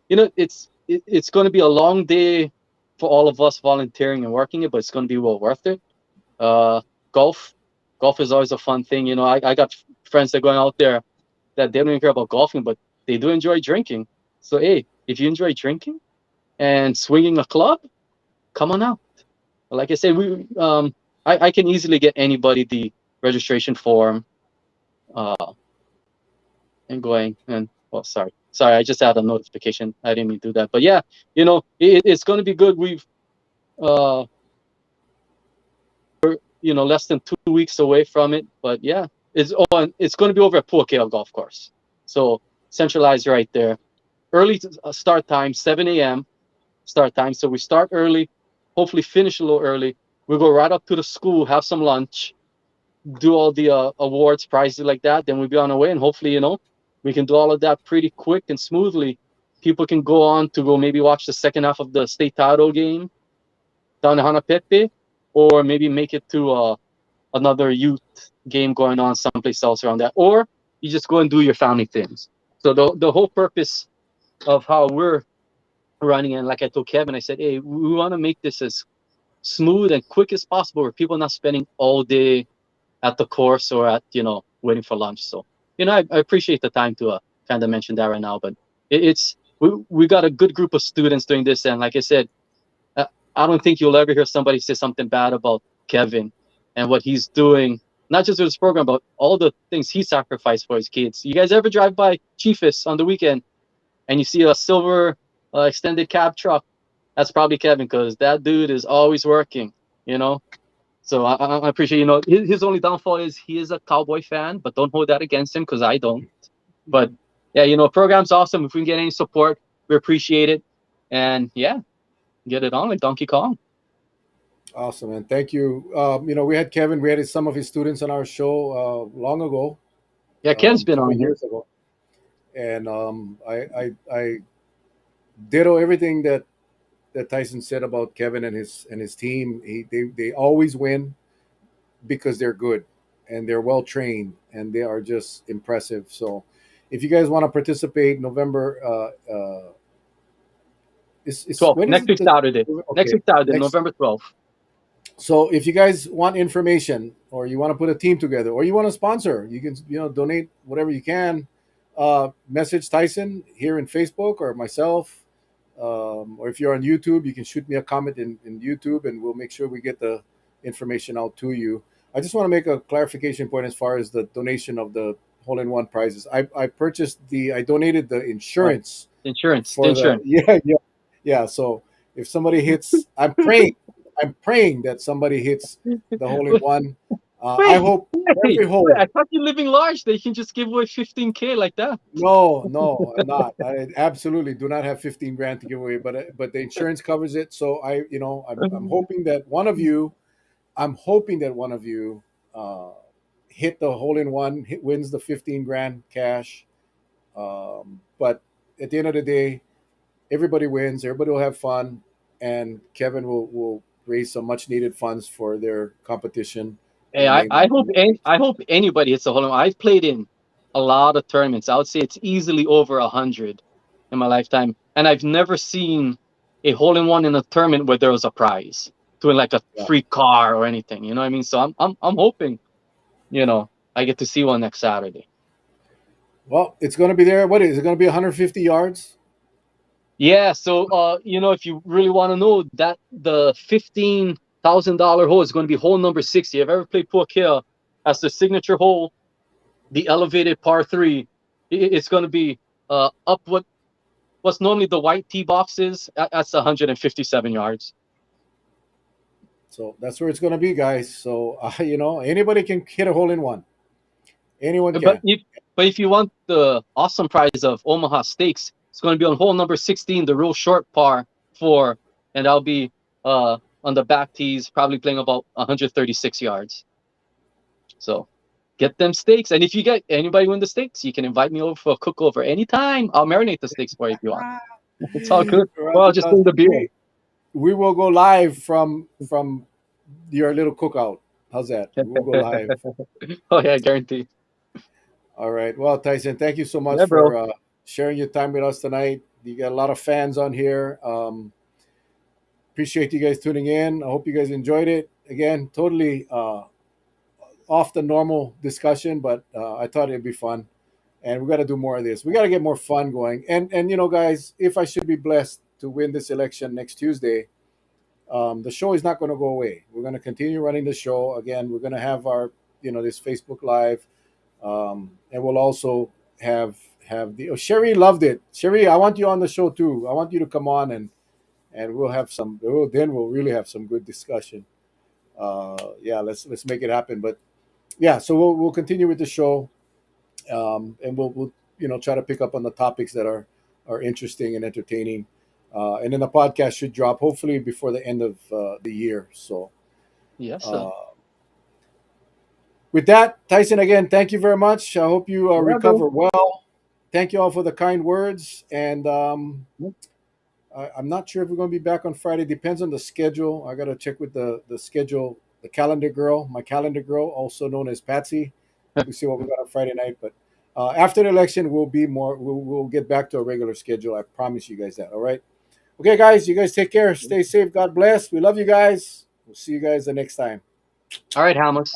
it's going to be a long day for all of us volunteering and working it, but it's going to be well worth it. Uh, golf, golf is always a fun thing. I got friends that are going out there that they don't even care about golfing, but they do enjoy drinking. So hey, if you enjoy drinking and swinging a club, come on out. Like I said, I can easily get anybody the registration form, uh, and going and oh, sorry, I just had a notification. I didn't mean to do that, but yeah, it's going to be good. Uh, less than 2 weeks away from it, but yeah, it's going to be over at Puakea Golf Course, so centralized right there. Early start time, 7 a.m. start time, so we start early, hopefully finish a little early. We go right up to the school, have some lunch, do all the awards, prizes like that. Then we'll be on our way, and hopefully, we can do all of that pretty quick and smoothly. People can go on to go maybe watch the second half of the state title game down in Hanapepe, or maybe make it to another youth game going on someplace else around that, or you just go and do your family things. So the whole purpose of how we're running, and like I told Kevin, I said, hey, we want to make this as smooth and quick as possible, where people are not spending all day at the course or at waiting for lunch. So I appreciate the time to kind of mention that right now. But it's we got a good group of students doing this, and like I said, uh, I don't think you'll ever hear somebody say something bad about Kevin and what he's doing. Not just with his program, but all the things he sacrificed for his kids. You guys ever drive by Chiefus on the weekend and you see a silver extended cab truck? That's probably Kevin, because that dude is always working. You know, so I appreciate, his only downfall is he is a Cowboy fan, but don't hold that against him, because I don't. But yeah, program's awesome. If we can get any support, we appreciate it. And yeah, get it on like Donkey Kong. Awesome, man. Thank you. We had Kevin. We had some of his students on our show long ago, Yeah, Ken's a been couple on of here. years ago, and I ditto everything that Tyson said about Kevin and his team. They always win because they're good and they're well trained and they are just impressive. So, if you guys want to participate, November, is 12th, when is next it? week Saturday. Next Okay, week Saturday, next. November 12th. So if you guys want information or you want to put a team together or you want to sponsor, you can donate whatever you can. Message Tyson here in Facebook or myself, or if you're on YouTube, you can shoot me a comment in YouTube, and we'll make sure we get the information out to you. I just want to make a clarification point as far as the donation of the hole-in-one prizes. I donated the Oh, insurance the for the insurance. yeah. So if somebody hits, I'm praying that somebody hits the hole in one. I Wait, hope wait. every I hole. thought you're living large. They can just give away 15K like that. No, no, I'm not. I absolutely do not have 15 grand to give away, but the insurance covers it. So I'm hoping that one of you, I'm hoping that one of you uh, hit the hole in one, wins the 15 grand cash. But at the end of the day, everybody wins. Everybody will have fun, and Kevin will raise some much needed funds for their competition and Hey, the name. I hope anybody hits a hole in one. I've played in a lot of tournaments. I would say it's easily over 100 in my lifetime, and I've never seen a hole in one in a tournament where there was a prize, to win like a Yeah. free car or anything. You know what I mean? So I'm hoping I get to see one next Saturday. Well, it's going to be there. What is it going to be? 150 yards. Yeah. So if you really want to know, that the $15,000 hole is going to be hole number 60. If you ever played Pokea, as the signature hole, the elevated par three, it's going to be up what's normally the white tee boxes. That's 157 yards. So that's where it's going to be, guys. So anybody can hit a hole in one. Anyone But can. if you want the awesome prize of Omaha Steaks, it's going to be on hole number 16, the real short par four, and I'll be on the back tees, probably playing about 136 yards. So get them steaks, and if you get anybody win the steaks, you can invite me over for a cook over anytime. I'll marinate the steaks for you if you want. It's all good. Well, I'll Roger just that. bring the beer. We will go live from your little cookout. How's that? We'll go live. Oh yeah, guarantee. All right. Well, Tyson, thank you so much Yeah, bro. for sharing your time with us tonight. You got a lot of fans on here. appreciate you guys tuning in. I hope you guys enjoyed it. Again, totally off the normal discussion, but I thought it'd be fun. And we got to do more of this. We got to get more fun going. And guys, if I should be blessed to win this election next Tuesday, the show is not going to go away. We're going to continue running the show. Again, we're going to have our this Facebook Live, and we'll also have the. Oh, Sherry loved it. Sherry, I want you on the show too. I want you to come on and we'll have some. Then we'll really have some good discussion. Yeah, let's make it happen. But yeah, so we'll continue with the show, and we'll try to pick up on the topics that are interesting and entertaining. And then the podcast should drop hopefully before the end of the year. So Yes, sir. uh, with that, Tyson, again, thank you very much. I hope you Yeah, bro. recover well. Thank you all for the kind words. And I'm not sure if we're going to be back on Friday. Depends on the schedule. I got to check with the schedule, the calendar girl, my calendar girl, also known as Patsy. We see what we got on Friday night. But after the election, we'll be more. We'll get back to a regular schedule. I promise you guys that. All right. Okay, guys. You guys take care. Stay safe. God bless. We love you guys. We'll see you guys the next time. All right, Hamas.